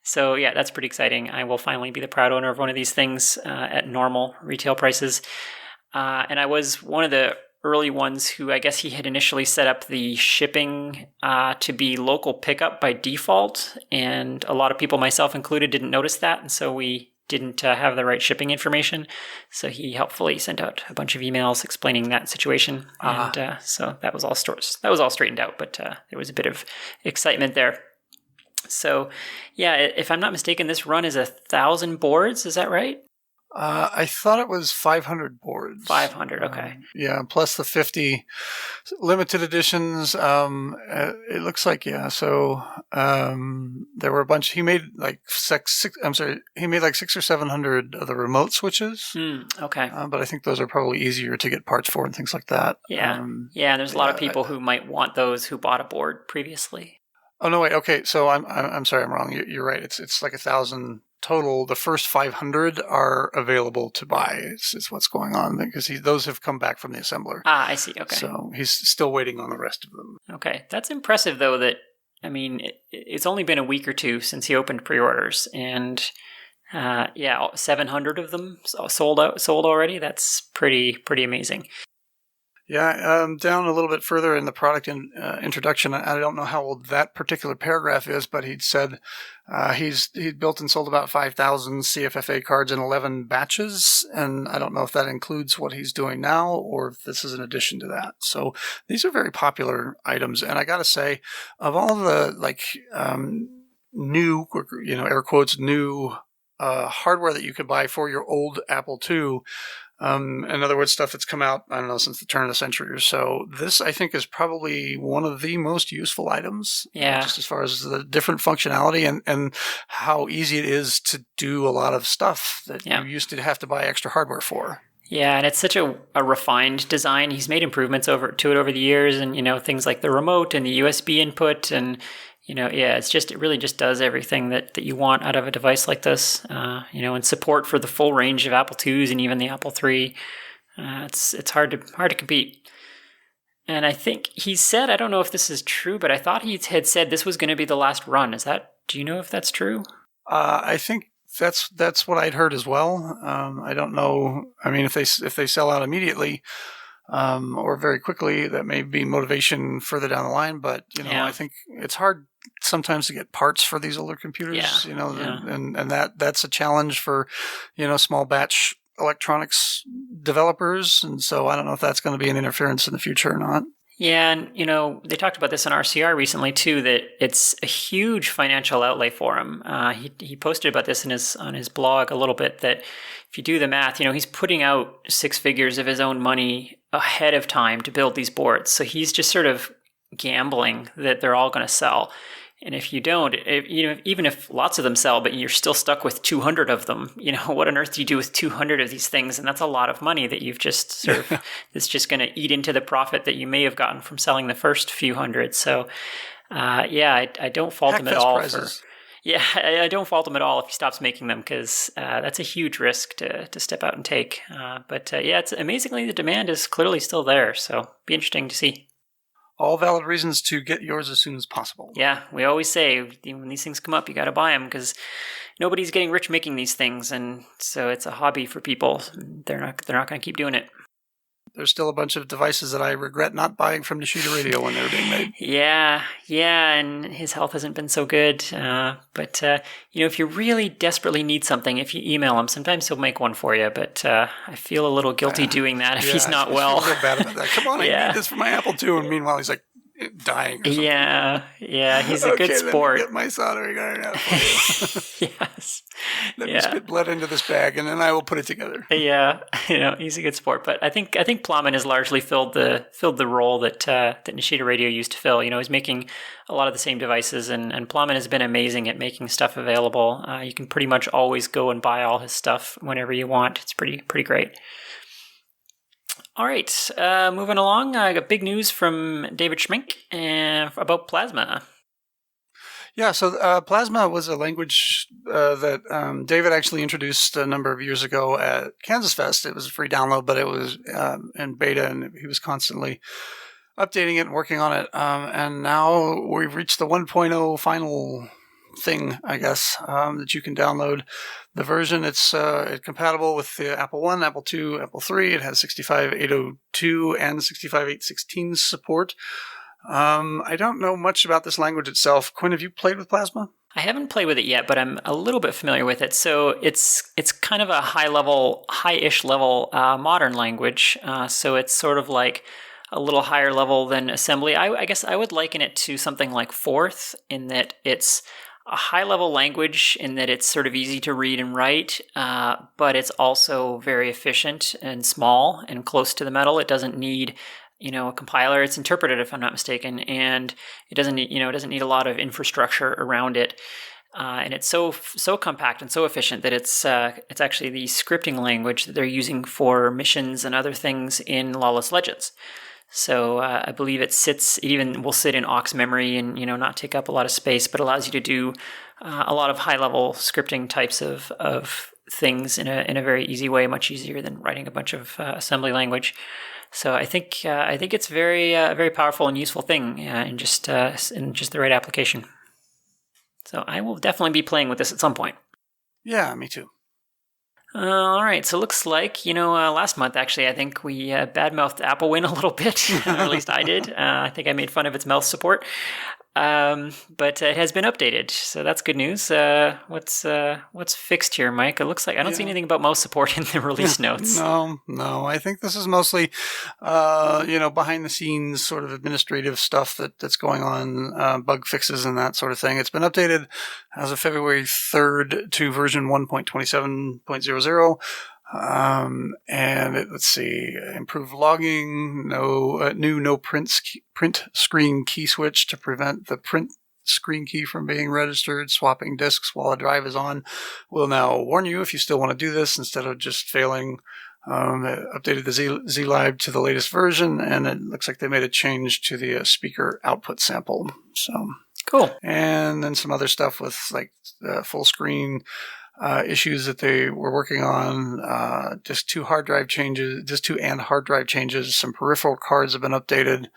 So, that's pretty exciting. I will finally be the proud owner of one of these things at normal retail prices. And I was one of the early ones who, I guess he had initially set up the shipping to be local pickup by default, and a lot of people, myself included, didn't notice that, and so we didn't have the right shipping information. So he helpfully sent out a bunch of emails explaining that situation, and so that was all straightened out. But there was a bit of excitement there. So, if I'm not mistaken, this run is 1,000 boards. Is that right? I thought it was 500 boards. 500, okay. Plus the 50 limited editions. It looks like, so there were a bunch. He made like he made like 600 or 700 of the remote switches. Okay. But I think those are probably easier to get parts for and things like that. Yeah. And there's a lot of people who might want those who bought a board previously. Oh, no, wait. Okay. So I'm sorry. I'm wrong. You're right. It's like 1,000 total, the first 500 are available to buy, is what's going on, because those have come back from the assembler. I see. Okay. So he's still waiting on the rest of them. Okay. That's impressive, though, that, I mean, it's only been a week or two since he opened pre-orders, and 700 of them sold already. That's pretty amazing. Yeah, down a little bit further in the product introduction, I don't know how old that particular paragraph is, but he'd said he'd built and sold about 5,000 CFFA cards in 11 batches, and I don't know if that includes what he's doing now or if this is an addition to that. So these are very popular items, and I got to say, of all the new, air quotes, new hardware that you could buy for your old Apple II. In other words, stuff that's come out, I don't know, since the turn of the century or so. This, I think, is probably one of the most useful items. Yeah. Just as far as the different functionality and how easy it is to do a lot of stuff that you used to have to buy extra hardware for. Yeah, and it's such a refined design. He's made improvements to it over the years, and things like the remote and the USB input, and it really just does everything that you want out of a device like this. And support for the full range of Apple IIs and even the Apple III. It's hard to compete. And I think he said, I don't know if this is true, but I thought he had said this was going to be the last run. Do you know if that's true? I think that's what I'd heard as well. I don't know. I mean, if they sell out immediately, or very quickly, that may be motivation further down the line. But I think it's hard sometimes to get parts for these older computers. And that's a challenge for small batch electronics developers. And so I don't know if that's going to be an interference in the future or not. Yeah, and they talked about this on RCR recently too, that it's a huge financial outlay for him. He posted about this on his blog a little bit, that if you do the math, he's putting out 6 figures of his own money ahead of time to build these boards. So he's just sort of gambling that they're all going to sell. And if you don't, even if lots of them sell, but you're still stuck with 200 of them, what on earth do you do with 200 of these things? And that's a lot of money that you've just sort of, it's just going to eat into the profit that you may have gotten from selling the first few hundred. So, I don't fault him at all. I don't fault him at all if he stops making them, because that's a huge risk to step out and take. It's amazingly, the demand is clearly still there. So be interesting to see. All valid reasons to get yours as soon as possible. Yeah, we always say when these things come up, you got to buy them, because nobody's getting rich making these things, and so it's a hobby for people. They're not going to keep doing it. There's still a bunch of devices that I regret not buying from Nishida Radio when they were being made. Yeah, and his health hasn't been so good. But if you really desperately need something, if you email him, sometimes he'll make one for you. But I feel a little guilty doing that if he's not well. I feel bad about that. Come on, I need this for my Apple II. And meanwhile, he's like dying or something. Yeah, he's a good sport. Let me get my soldering iron out for you. Yes. Let me spit blood into this bag, and then I will put it together. Yeah, he's a good sport. But I think Plowman has largely filled the role that Nishida Radio used to fill. He's making a lot of the same devices, and Plowman has been amazing at making stuff available. You can pretty much always go and buy all his stuff whenever you want. It's pretty great. All right, moving along. I got big news from David Schmink about Plasma. Yeah, so Plasma was a language that David actually introduced a number of years ago at Kansas Fest. It was a free download, but it was in beta, and he was constantly updating it and working on it. And now we've reached the 1.0 final thing, I guess, that you can download the version. It's compatible with the Apple I, Apple II, Apple III. It has 65802 and 65816 support. I don't know much about this language itself. Quinn, have you played with Plasma? I haven't played with it yet, but I'm a little bit familiar with it. So it's kind of a high-ish level modern language. So it's sort of like a little higher level than assembly. I guess I would liken it to something like Forth, in that it's a high-level language in that it's sort of easy to read and write, but it's also very efficient and small and close to the metal. It doesn't need a compiler. It's interpreted, if I'm not mistaken, and it doesn't need a lot of infrastructure around it. And it's so compact and so efficient that it's actually the scripting language that they're using for missions and other things in Lawless Legends. So I believe it even will sit in aux memory and, not take up a lot of space, but allows you to do a lot of high-level scripting types of things in a very easy way, much easier than writing a bunch of assembly language. So I think it's very very powerful and useful thing in just the right application. So I will definitely be playing with this at some point. Yeah, me too. All right, so looks like, last month, actually, I think we badmouthed Applewin a little bit, or at least I did. I think I made fun of its mouse support, but it has been updated, so that's good news. What's fixed here, Mike? It looks like I don't see anything about mouse support in the release notes. No, I think this is mostly, behind the scenes sort of administrative stuff that's going on, bug fixes and that sort of thing. It's been updated as of February 3rd to version 1.27.00. Let's see, improved logging, no print screen key switch to prevent the print screen key from being registered. Swapping disks while a drive is on will now warn you if you still want to do this instead of just failing. It updated the zlib to the latest version, and it looks like they made a change to the speaker output sample. So cool. And then some other stuff with like full screen issues that they were working on. Disk 2 and hard drive changes. Some peripheral cards have been updated.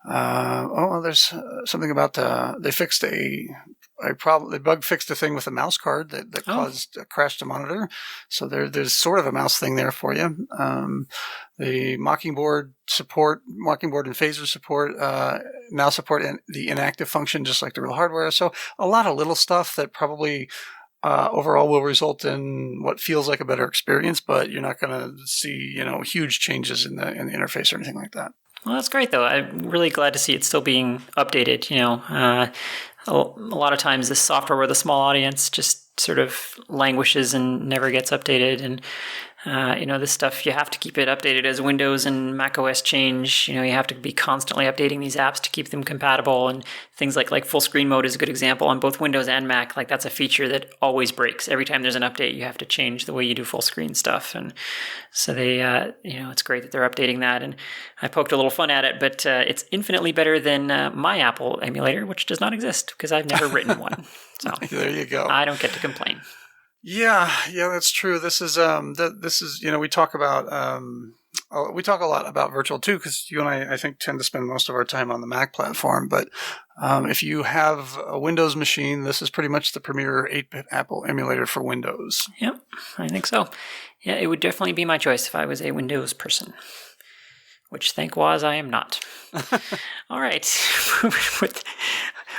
There's something about they fixed a problem. They bug fixed a thing with a mouse card that caused a crash to monitor. So there's sort of a mouse thing there for you. The Mockingbird and phaser support now support the inactive function just like the real hardware. So a lot of little stuff that probably overall will result in what feels like a better experience, but you're not going to see huge changes in the interface or anything like that. Well, that's great, though. I'm really glad to see it still being updated. A lot of times this software with a small audience just sort of languishes and never gets updated. And, this stuff, you have to keep it updated as Windows and Mac OS change. You have to be constantly updating these apps to keep them compatible. And things like full screen mode is a good example on both Windows and Mac. Like that's a feature that always breaks. Every time there's an update, you have to change the way you do full screen stuff. And so they, it's great that they're updating that. And I poked a little fun at it, but it's infinitely better than my Apple emulator, which does not exist because I've never written one. So there you go. I don't get to complain. Yeah, that's true. This is we talk a lot about virtual too, because you and I think tend to spend most of our time on the Mac platform. But if you have a Windows machine, this is pretty much the premier 8-bit Apple emulator for Windows. Yep, I think so. Yeah, it would definitely be my choice if I was a Windows person, which thank was I am not. All right.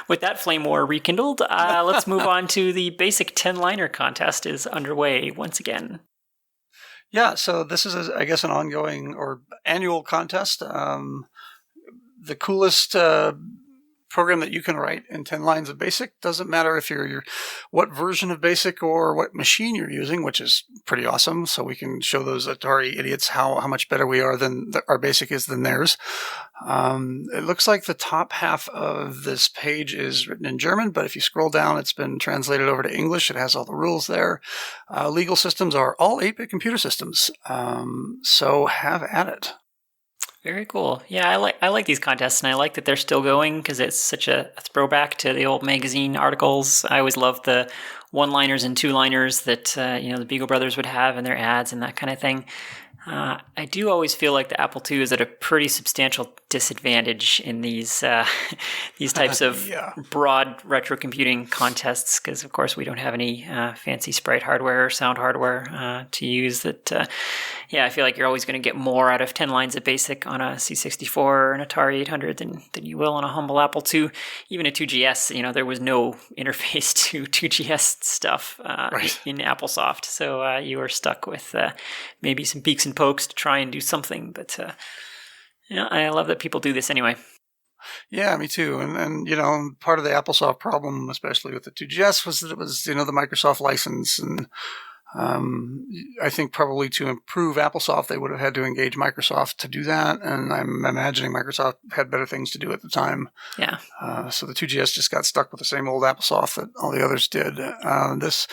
With that flame war rekindled, let's move on to the basic 10-liner contest is underway once again. Yeah, so this is, I guess, an ongoing or annual contest. The coolest program that you can write in 10 lines of BASIC. Doesn't matter if you're what version of BASIC or what machine you're using, which is pretty awesome. So we can show those Atari idiots how much better we are than our BASIC is than theirs. It looks like the top half of this page is written in German, but if you scroll down, it's been translated over to English. It has all the rules there. Legal systems are all 8-bit computer systems. So have at it. Very cool. Yeah, I like these contests, and I like that they're still going because it's such a throwback to the old magazine articles. I always loved the one-liners and two-liners that the Beagle Brothers would have in their ads and that kind of thing. I do always feel like the Apple II is at a pretty substantial disadvantage in these types of broad retro computing contests because, of course, we don't have any fancy sprite hardware or sound hardware to use. I feel like you're always going to get more out of 10 lines of BASIC on a C64 or an Atari 800 than you will on a humble Apple II. Even a 2GS, there was no interface to 2GS stuff in AppleSoft, so you were stuck with maybe some peaks and pokes to try and do something. But I love that people do this anyway. Yeah, me too. And part of the AppleSoft problem, especially with the 2GS, was that it was the Microsoft license, and I think probably to improve AppleSoft, they would have had to engage Microsoft to do that. And I'm imagining Microsoft had better things to do at the time. Yeah. So the 2GS just got stuck with the same old AppleSoft that all the others did. This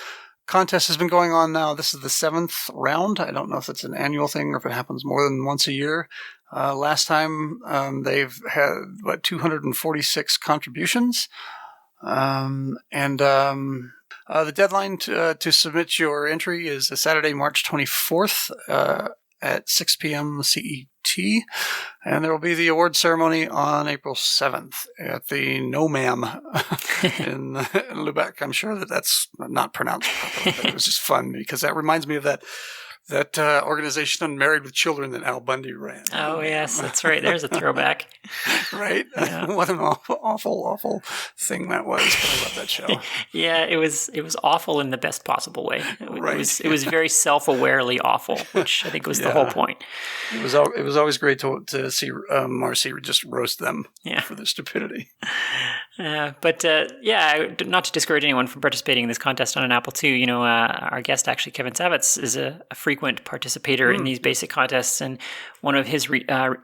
contest has been going on now. This is the 7th round. I don't know if it's an annual thing or if it happens more than once a year. Last time they've had 246 contributions, and the deadline to submit your entry is Saturday, March 24th at 6 p.m. CET, and there will be the award ceremony on April 7th at the No Ma'am in Lubeck. I'm sure that's not pronounced properly, but it was just fun because that reminds me of that organization on Married with Children that Al Bundy ran. Oh, yes, that's right. There's a throwback. Right? Yeah. What an awful thing that was. But I love that show. Yeah, it was awful in the best possible way. Right. It was very self-awarely awful, which I think was the whole point. It was always great to see Marcy just roast them for their stupidity. But not to discourage anyone from participating in this contest on an Apple II. Our guest, actually, Kevin Savetz, is a frequent participator in these basic contests, and one of his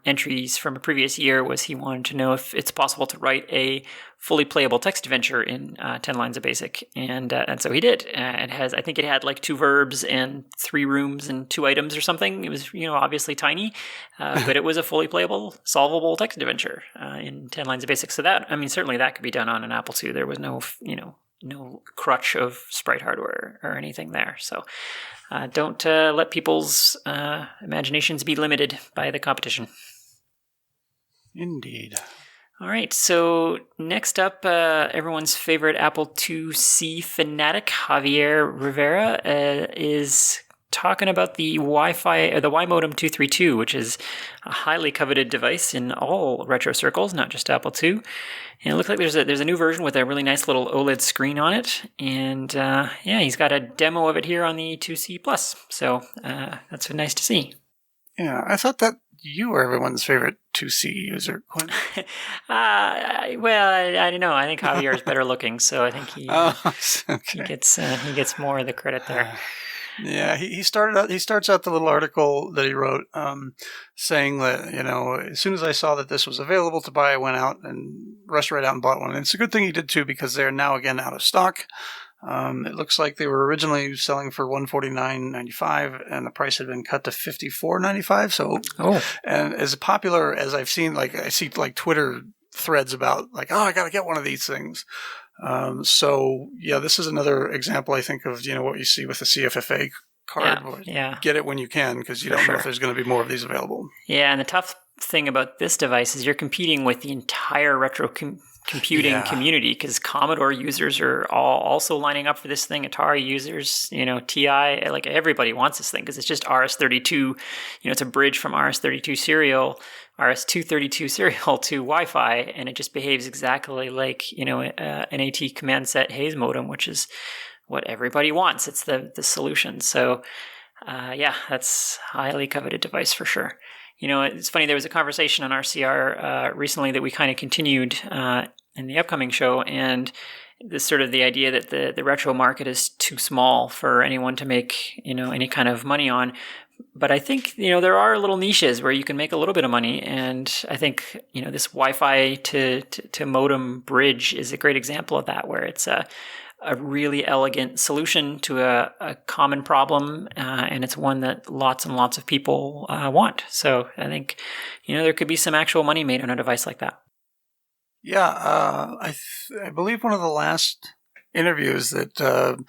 entries from a previous year was he wanted to know if it's possible to write a fully playable text adventure in 10 lines of basic, and so he did. I think it had like 2 verbs and 3 rooms and 2 items or something. It was obviously tiny, but it was a fully playable, solvable text adventure in 10 lines of basic. So certainly that could be done on an Apple II. There was no crutch of sprite hardware or anything there. So don't let people's imaginations be limited by the competition. Indeed. All right, so next up, everyone's favorite Apple IIc fanatic, Javier Rivera, is talking about the Wi-Fi, the Y-Modem 232, which is a highly coveted device in all retro circles, not just Apple II. And it looks like there's a new version with a really nice little OLED screen on it. And he's got a demo of it here on the 2C Plus. So that's nice to see. Yeah, I thought that you were everyone's favorite 2C user, Quinn. I don't know. I think Javier is better looking, so I think he gets more of the credit there. Yeah, he starts out the little article that he wrote saying that, as soon as I saw that this was available to buy, I went out and rushed right out and bought one. And it's a good thing he did too, because they're now again out of stock. It looks like they were originally selling for $149.95, and the price had been cut to $54.95. So, and as popular as I've seen, I see Twitter threads about I got to get one of these things. This is another example, I think, of what you see with the CFFA card. Get it when you can, because you don't know if there's going to be more of these available. Yeah, and the tough thing about this device is you're competing with the entire retro computing community, because Commodore users are all also lining up for this thing. Atari users, TI, everybody wants this thing because it's just RS-32. It's a bridge from RS-32 serial, RS-232 serial to Wi-Fi, and it just behaves exactly like an AT command set Hayes modem, which is what everybody wants. It's the solution. So that's a highly coveted device for sure. It's funny, there was a conversation on RCR recently that we kind of continued in the upcoming show, and this sort of the idea that the retro market is too small for anyone to make, any kind of money on. But I think, there are little niches where you can make a little bit of money, and I think, this Wi-Fi to modem bridge is a great example of that, where it's a really elegant solution to a common problem, and it's one that lots and lots of people want. So I think, there could be some actual money made on a device like that. Yeah, I believe one of the last interviews that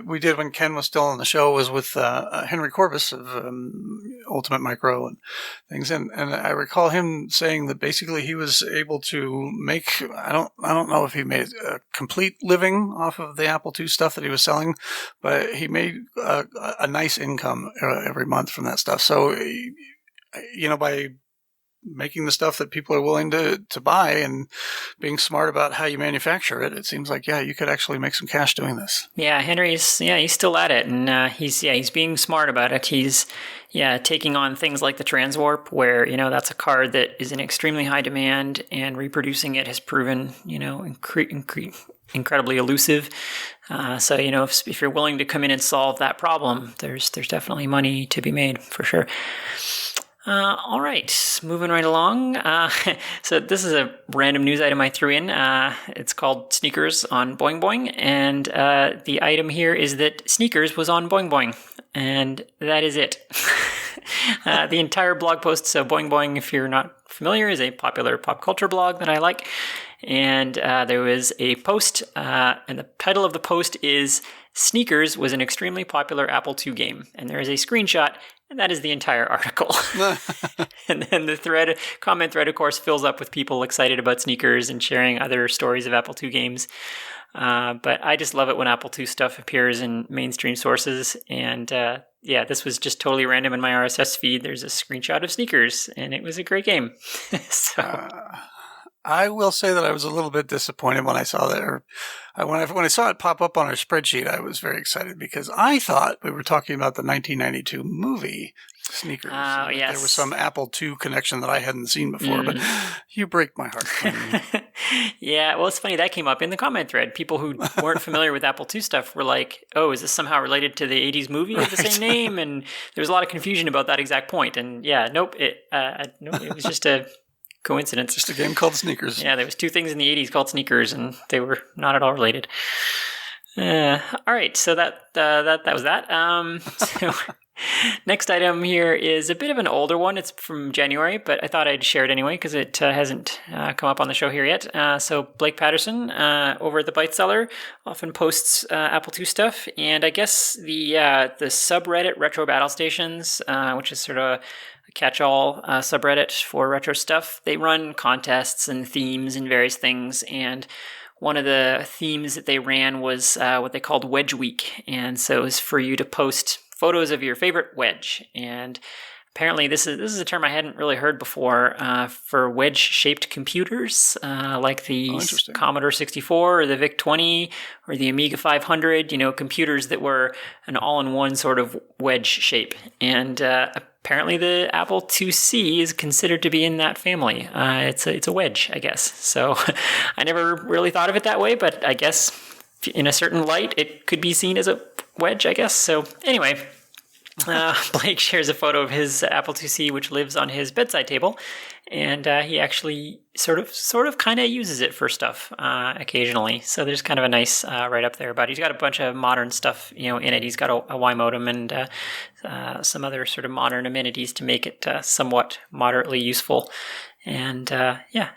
we did when Ken was still on the show was with Henry Corbis of Ultimate Micro and things, and I recall him saying that basically he was able to make, I don't know if he made a complete living off of the Apple II stuff that he was selling, but he made a nice income every month from that stuff. So by making the stuff that people are willing to buy and being smart about how you manufacture it, it seems like, you could actually make some cash doing this. Yeah, Henry's, he's still at it, and he's being smart about it. He's, taking on things like the Transwarp, where, that's a card that is in extremely high demand, and reproducing it has proven, incredibly elusive. So, if you're willing to come in and solve that problem, there's definitely money to be made for sure. All right, moving right along. So this is a random news item I threw in. It's called Sneakers on Boing Boing, and the item here is that Sneakers was on Boing Boing, and that is it. The entire blog post, so Boing Boing, if you're not familiar, is a popular pop culture blog that I like, and there was a post, and the title of the post is Sneakers was an extremely popular Apple II game, and there is a screenshot. And that is the entire article. And then the comment thread, of course, fills up with people excited about Sneakers and sharing other stories of Apple II games. But I just love it when Apple II stuff appears in mainstream sources. And this was just totally random in my RSS feed. There's a screenshot of Sneakers, and it was a great game. I will say that I was a little bit disappointed when I saw that. When I saw it pop up on our spreadsheet, I was very excited because I thought we were talking about the 1992 movie Sneakers. Oh, yes. There was some Apple II connection that I hadn't seen before, but you break my heart. Yeah, well, it's funny. That came up in the comment thread. People who weren't familiar with Apple II stuff were like, oh, is this somehow related to the 80s movie of the same name? And there was a lot of confusion about that exact point. And yeah, nope, it was just a coincidence. Just a game called Sneakers. Yeah, there was two things in the 80s called Sneakers, and they were not at all related. All right, so that was that. So next item here is a bit of an older one. It's from January, but I thought I'd share it anyway because it hasn't come up on the show here yet. So Blake Patterson over at the Byte Seller often posts Apple II stuff, and I guess the subreddit Retro Battle Stations, which is sort of catch-all subreddit for retro stuff. They run contests and themes and various things, and one of the themes that they ran was what they called Wedge Week, and so it was for you to post photos of your favorite wedge. And apparently this is a term I hadn't really heard before for wedge-shaped computers, like the Commodore 64 or the VIC-20 or the Amiga 500, computers that were an all-in-one sort of wedge shape. And apparently the Apple IIc is considered to be in that family. It's a wedge, I guess. So I never really thought of it that way, but I guess in a certain light, it could be seen as a wedge, I guess. So anyway, Blake shares a photo of his Apple IIc, which lives on his bedside table, and he actually sort of kind of uses it for stuff occasionally. So there's kind of a nice write-up there about it. He's got a bunch of modern stuff, in it. He's got a Y modem and some other sort of modern amenities to make it somewhat moderately useful. And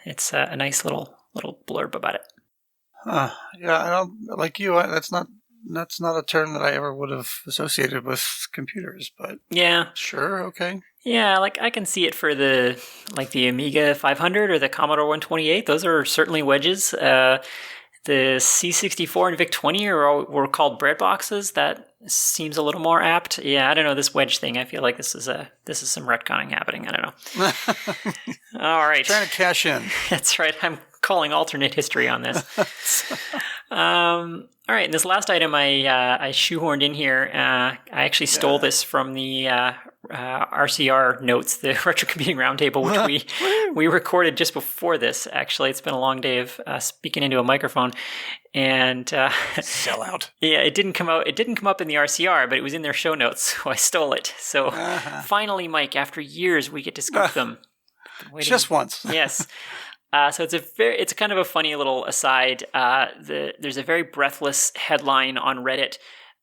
it's a nice little blurb about it. Yeah, I don't like you. That's not a term that I ever would have associated with computers, but yeah, sure, okay. Yeah, like I can see it for the Amiga 500 or the Commodore 128. Those are certainly wedges. The C64 and VIC-20 were called bread boxes. That seems a little more apt. Yeah, I don't know, this wedge thing. I feel like this is some retconning happening. I don't know. All right, trying to cash in. That's right. I'm calling alternate history on this. All right, and this last item I shoehorned in here. I actually stole this from the RCR notes, the Retro Computing Roundtable, which we recorded just before this. Actually, it's been a long day of speaking into a microphone, and sell out. Yeah, it didn't come out. It didn't come up in the RCR, but it was in their show notes, so I stole it. So finally, Mike, after years, we get to scoop them. Just once. Yes. So it's kind of a funny little aside. There's a very breathless headline on Reddit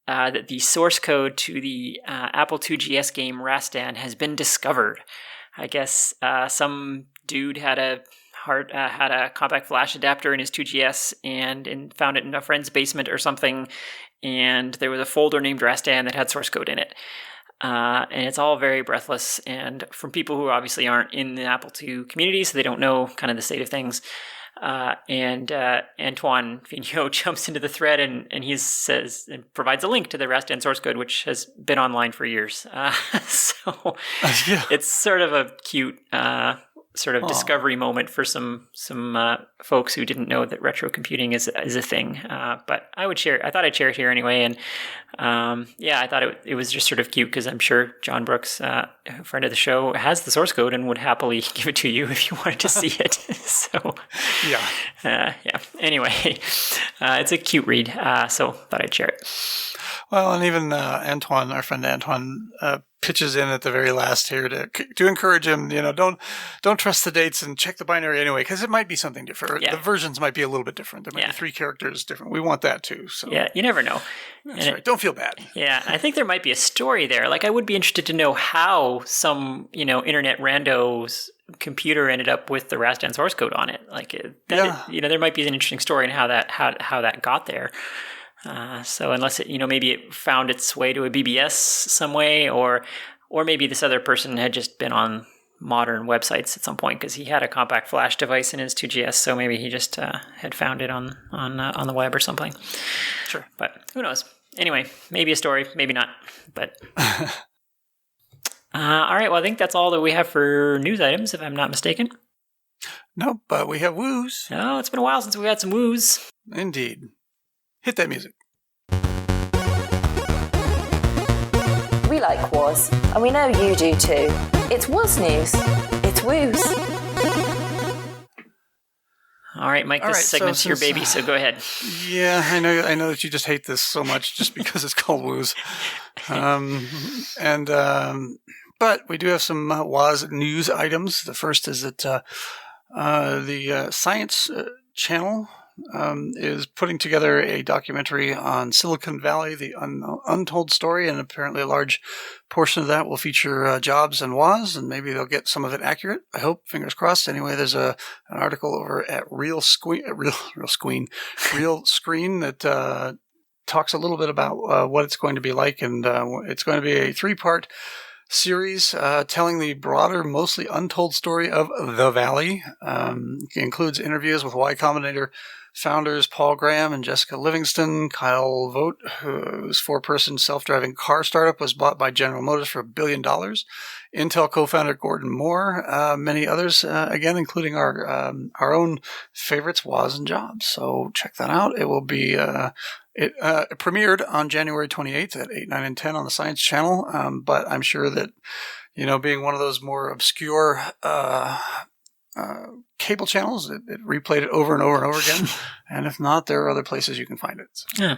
that the source code to the Apple II GS game Rastan has been discovered. I guess some dude had a compact flash adapter in his 2GS and found it in a friend's basement or something, and there was a folder named Rastan that had source code in it. And it's all very breathless, and from people who obviously aren't in the Apple II community, so they don't know kind of the state of things. And Antoine Vigneault jumps into the thread and he says and provides a link to the Rastan source code, which has been online for years. It's sort of a cute discovery moment for some folks who didn't know that retro computing is a thing. But I thought I'd share it here anyway. And I thought it was just sort of cute because I'm sure John Brooks, a friend of the show, has the source code and would happily give it to you if you wanted to see it. So Anyway, it's a cute read. So thought I'd share it. Well, and even Antoine, our friend Antoine, pitches in at the very last here to encourage him. Don't trust the dates and check the binary anyway, because it might be something different. Yeah. The versions might be a little bit different. There might be 3 characters different. We want that too. So Yeah, you never know. that's right. Don't feel bad. Yeah, I think there might be a story there. Like, I would be interested to know how some, internet rando's computer ended up with the Rastan source code on it. Like, there might be an interesting story in how that got there. So unless it, maybe it found its way to a BBS some way, or maybe this other person had just been on modern websites at some point because he had a compact flash device in his 2GS, so maybe he just had found it on the web or something. Sure, but who knows? Anyway, maybe a story, maybe not. But all right. Well, I think that's all that we have for news items, if I'm not mistaken. No, but we have woos. Oh, it's been a while since we've had some woos. Indeed. Hit that music. We like was, and we know you do too. It's was news. It's woos. All right, Mike, this segment's your baby, so go ahead. Yeah, I know that you just hate this so much just because it's called woos. But we do have some WAS news items. The first is that the Science Channel is putting together a documentary on Silicon Valley, the untold story, and apparently a large portion of that will feature Jobs and Woz, and maybe they'll get some of it accurate. I hope, fingers crossed. Anyway, there's an article over at Real Screen that talks a little bit about what it's going to be like, and it's going to be a 3-part series telling the broader, mostly untold story of the Valley. It includes interviews with Y Combinator founders Paul Graham and Jessica Livingston. Kyle Vogt, whose 4-person self-driving car startup was bought by General Motors for $1 billion. Intel co-founder Gordon Moore, many others, again, including our own favorites, Woz and Jobs. So check that out. It will be it premiered on January 28th at 8, 9, and 10 on the Science Channel. But I'm sure that, being one of those more obscure cable channels, it replayed it over and over and over again. And if not, there are other places you can find it. So. Yeah.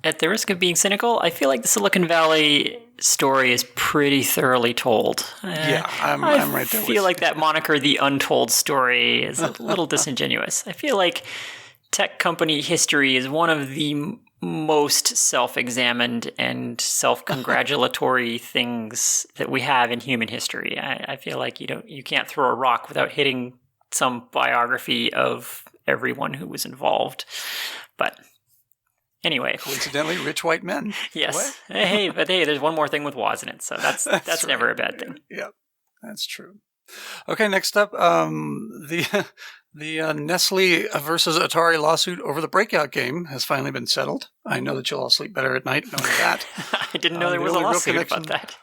At the risk of being cynical, I feel like the Silicon Valley story is pretty thoroughly told. I'm right there. I feel like that moniker, the untold story, is a little disingenuous. I feel like tech company history is one of the most self-examined and self-congratulatory things that we have in human history. I feel like you can't throw a rock without hitting some biography of everyone who was involved. But anyway, coincidentally, rich white men. Yes. What? Hey, there's one more thing with Woz in it, so that's right. Never a bad thing. Yep, that's true. Okay, next up, the Nestle versus Atari lawsuit over the Breakout game has finally been settled. I know that you'll all sleep better at night knowing that. I didn't know there was a lawsuit about that.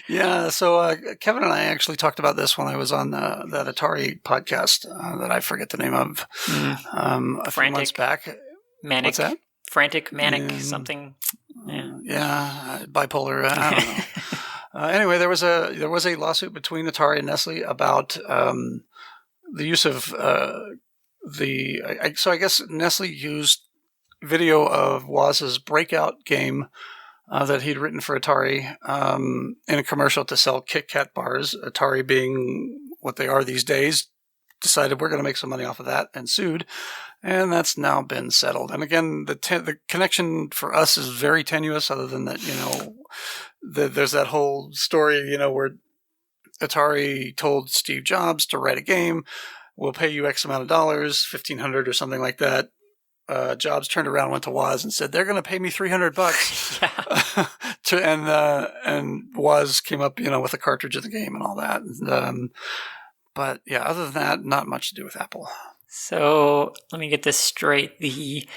Yeah, so Kevin and I actually talked about this when I was on that Atari podcast that I forget the name of a few months back. Manic. What's that? Frantic, manic, something. Yeah, bipolar. I don't know. Anyway, there was a lawsuit between Atari and Nestle about the use of so I guess Nestle used video of Woz's Breakout game that he'd written for Atari in a commercial to sell Kit Kat bars. Atari, being what they are these days, decided we're going to make some money off of that and sued. And that's now been settled. And again, the connection for us is very tenuous, other than that, there's that whole story, where Atari told Steve Jobs to write a game. We'll pay you X amount of dollars, $1,500 or something like that. Jobs turned around, went to Woz and said, they're going to pay me $300. Yeah. and Woz came up, with a cartridge of the game and all that. But yeah, other than that, not much to do with Apple. So let me get this straight. The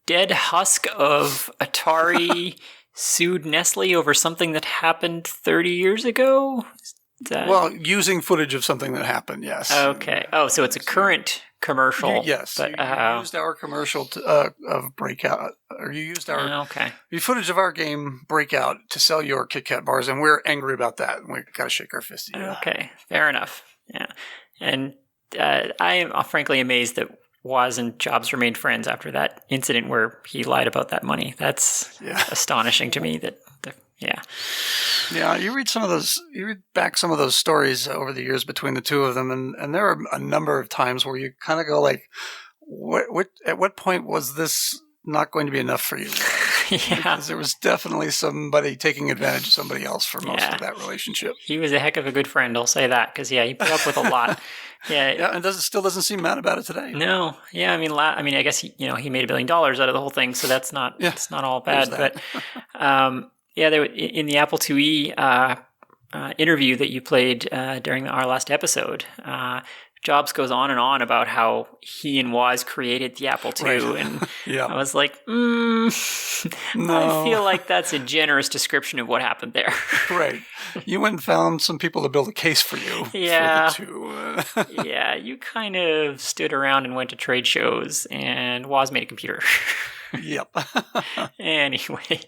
dead husk of Atari sued Nestle over something that happened 30 years ago? Well, using footage of something that happened, yes. Okay. Oh, so it's a current commercial. Yes. But, you used our commercial of Breakout, or you used our the footage of our game Breakout to sell your Kit Kat bars, and we're angry about that. And we've got to shake our fist at you. Okay. Fair enough. Yeah. And I am frankly amazed that Woz and Jobs remained friends after that incident where he lied about that money. That's astonishing to me that Yeah. Yeah, you read back some of those stories over the years between the two of them, and there are a number of times where you kind of go like, at what point was this not going to be enough for you? Yeah. Because there was definitely somebody taking advantage of somebody else for most of that relationship. He was a heck of a good friend, I'll say that, because he put up with a lot. Yeah, and still doesn't seem mad about it today. No, yeah, I mean, I guess he made $1 billion out of the whole thing, so that's not all bad. But there in the Apple IIe interview that you played during our last episode, Jobs goes on and on about how he and Woz created the Apple II, right. And I was like, no. I feel like that's a generous description of what happened there. Right. You went and found some people to build a case for you. Yeah. For the II. Yeah, you kind of stood around and went to trade shows, and Woz made a computer. Yep. Anyway,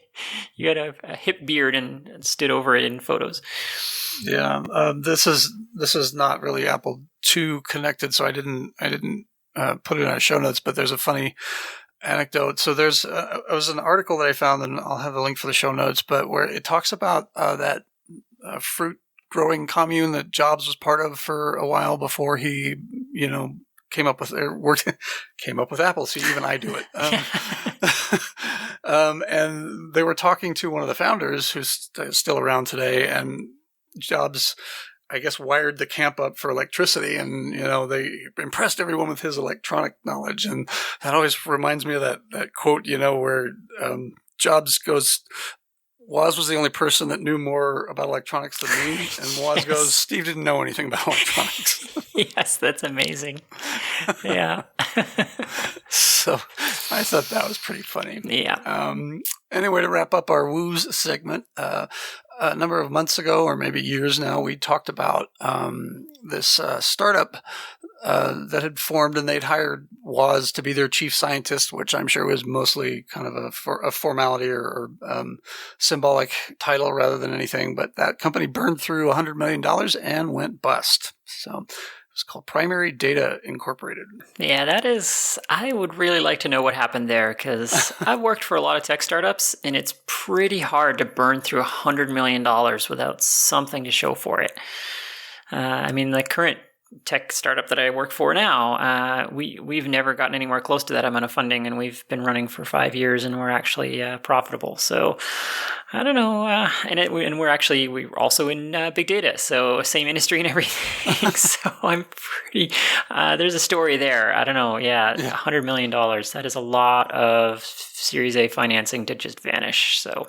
you had a hip beard and stood over it in photos. Yeah, this is not really Apple II connected, so I didn't put it in our show notes. But there's a funny anecdote. So there's it was an article that I found, and I'll have the link for the show notes. But where it talks about that fruit growing commune that Jobs was part of for a while before he, came up with Apple. See, even I do it. And they were talking to one of the founders who's still around today, and Jobs, I guess, wired the camp up for electricity, and they impressed everyone with his electronic knowledge. And that always reminds me of that quote, where Jobs goes, Woz was the only person that knew more about electronics than me, and Woz goes, Steve didn't know anything about electronics. Yes, that's amazing. Yeah. So I thought that was pretty funny. Yeah. Anyway, to wrap up our woos segment, a number of months ago, or maybe years now, we talked about this startup that had formed, and they'd hired Woz to be their chief scientist, which I'm sure was mostly kind of a formality or symbolic title rather than anything. But that company burned through $100 million and went bust. So it's called Primary Data Incorporated. Yeah, I would really like to know what happened there, because I've worked for a lot of tech startups, and it's pretty hard to burn through $100 million without something to show for it. The current tech startup that I work for now, we've never gotten anywhere close to that amount of funding, and we've been running for 5 years, and we're actually profitable. So I don't know, we're also in big data, so same industry and everything. So I'm pretty. There's a story there. I don't know. Yeah, $100 million. That is a lot of Series A financing to just vanish. So.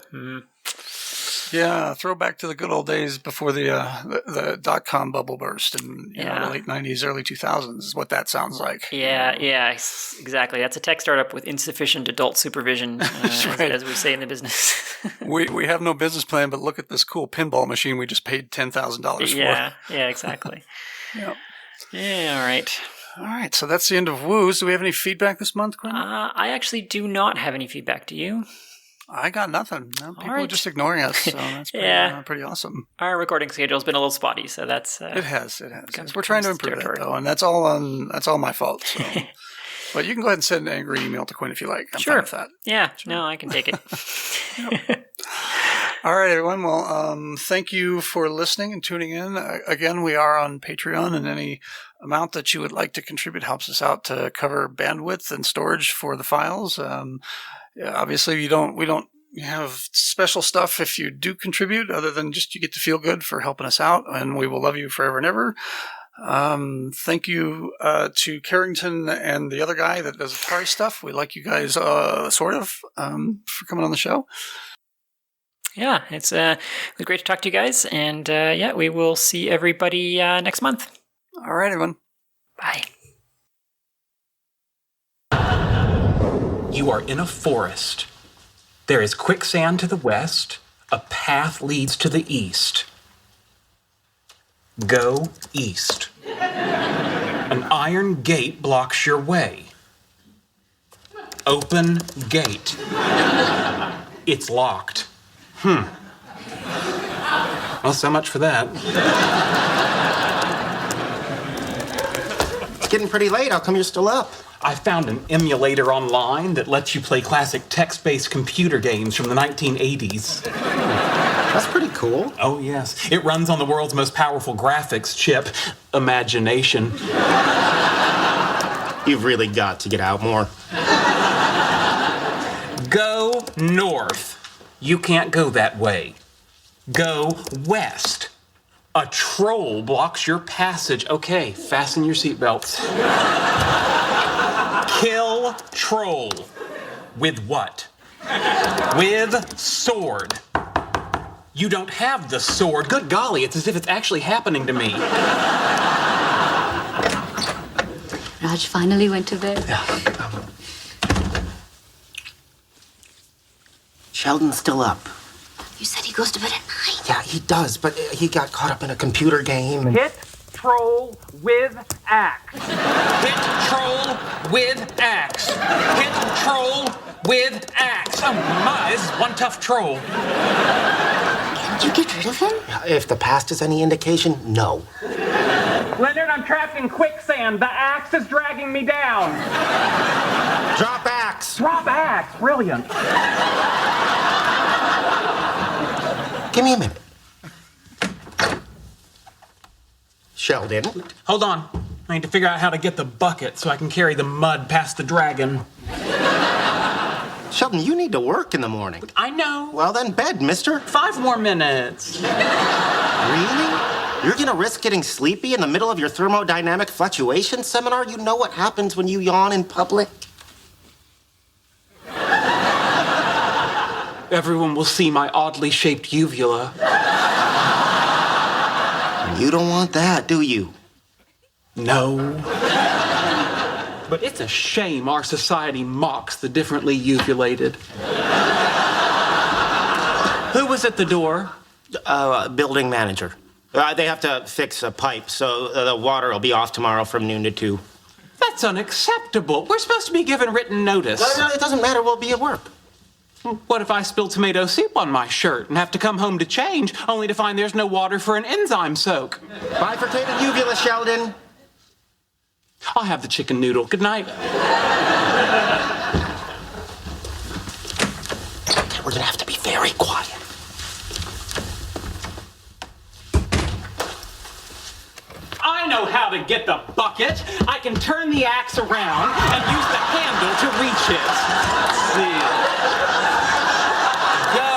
Yeah, throwback to the good old days before the dot-com bubble burst in the late 90s, early 2000s is what that sounds like. Yeah, exactly. That's a tech startup with insufficient adult supervision, right. as we say in the business. we have no business plan, but look at this cool pinball machine we just paid $10,000 for. Yeah, exactly. Yep. Yeah, all right. All right, so that's the end of woos. Do we have any feedback this month, Quinn? I actually do not have any feedback. Do you? I got nothing. No, people are just ignoring us, so that's pretty awesome. Our recording schedule's been a little spotty, so that's it has. We're trying to improve it, though, and that's all my fault. So. But you can go ahead and send an angry email to Quinn if you like. I'm fine with that. Yeah, sure. No, I can take it. Yep. All right, everyone. Well, thank you for listening and tuning in. Again, we are on Patreon, and any amount that you would like to contribute helps us out to cover bandwidth and storage for the files. Obviously, we don't have special stuff if you do contribute, other than just you get to feel good for helping us out, and we will love you forever and ever. Thank you to Carrington and the other guy that does Atari stuff. We like you guys sort of for coming on the show. Yeah, it was great to talk to you guys, and we will see everybody next month. All right, everyone. Bye. You are in a forest. There is quicksand to the west. A path leads to the east. Go east. An iron gate blocks your way. Open gate. It's locked. Well, so much for that. It's getting pretty late. How come you're still up? I found an emulator online that lets you play classic text-based computer games from the 1980s. That's pretty cool. Oh, yes. It runs on the world's most powerful graphics chip, imagination. You've really got to get out more. Go north. You can't go that way. Go west. A troll blocks your passage. Okay, fasten your seatbelts. Kill troll. With what? With sword. You don't have the sword. Good golly, it's as if it's actually happening to me. Raj finally went to bed. Sheldon's still up. You said he goes to bed at 9. Yeah, he does, but he got caught up in a computer game. Hit troll with axe. Hit troll with axe. Hit troll with axe. Oh my, this is one tough troll. Can't you get rid of him? If the past is any indication, no. Leonard, I'm trapped in quicksand. The axe is dragging me down. Drop axe. Drop axe. Brilliant. Give me a minute. Sheldon. Hold on. I need to figure out how to get the bucket so I can carry the mud past the dragon. Sheldon, you need to work in the morning. I know. Well, then bed, mister. 5 more minutes. Really? You're gonna risk getting sleepy in the middle of your thermodynamic fluctuation seminar? You know what happens when you yawn in public? Everyone will see my oddly shaped uvula. You don't want that, do you? No. But it's a shame our society mocks the differently uvulated. Who was at the door? Building manager. They have to fix a pipe, so the water will be off tomorrow from noon to 2. That's unacceptable. We're supposed to be given written notice. No, it doesn't matter. We'll be at work. What if I spill tomato soup on my shirt and have to come home to change, only to find there's no water for an enzyme soak? Bifurcated uvula, Sheldon. I'll have the chicken noodle. Good night. We're gonna have to be very quiet. I know how to get the bucket. I can turn the axe around and use the handle to reach it. Let's see. Go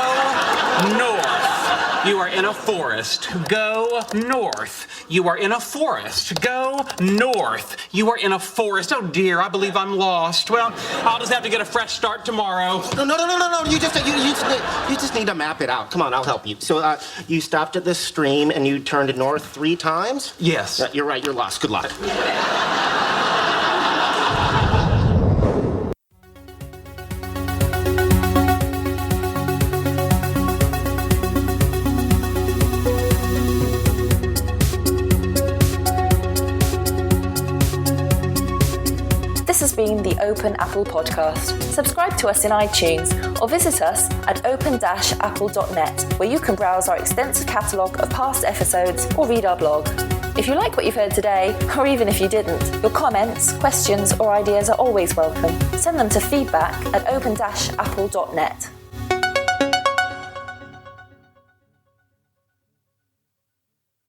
north. You are in a forest. Go north. You are in a forest. Go north. You are in a forest. Oh dear, I believe I'm lost. Well, I'll just have to get a fresh start tomorrow. No. You just need to map it out. Come on, I'll help you. So, you stopped at this stream and you turned north 3 times? Yes. You're right, you're lost. Good luck. This has been the Open Apple Podcast. Subscribe to us in iTunes or visit us at open-apple.net, where you can browse our extensive catalogue of past episodes or read our blog. If you like what you've heard today, or even if you didn't, your comments, questions or ideas are always welcome. Send them to feedback@open-apple.net.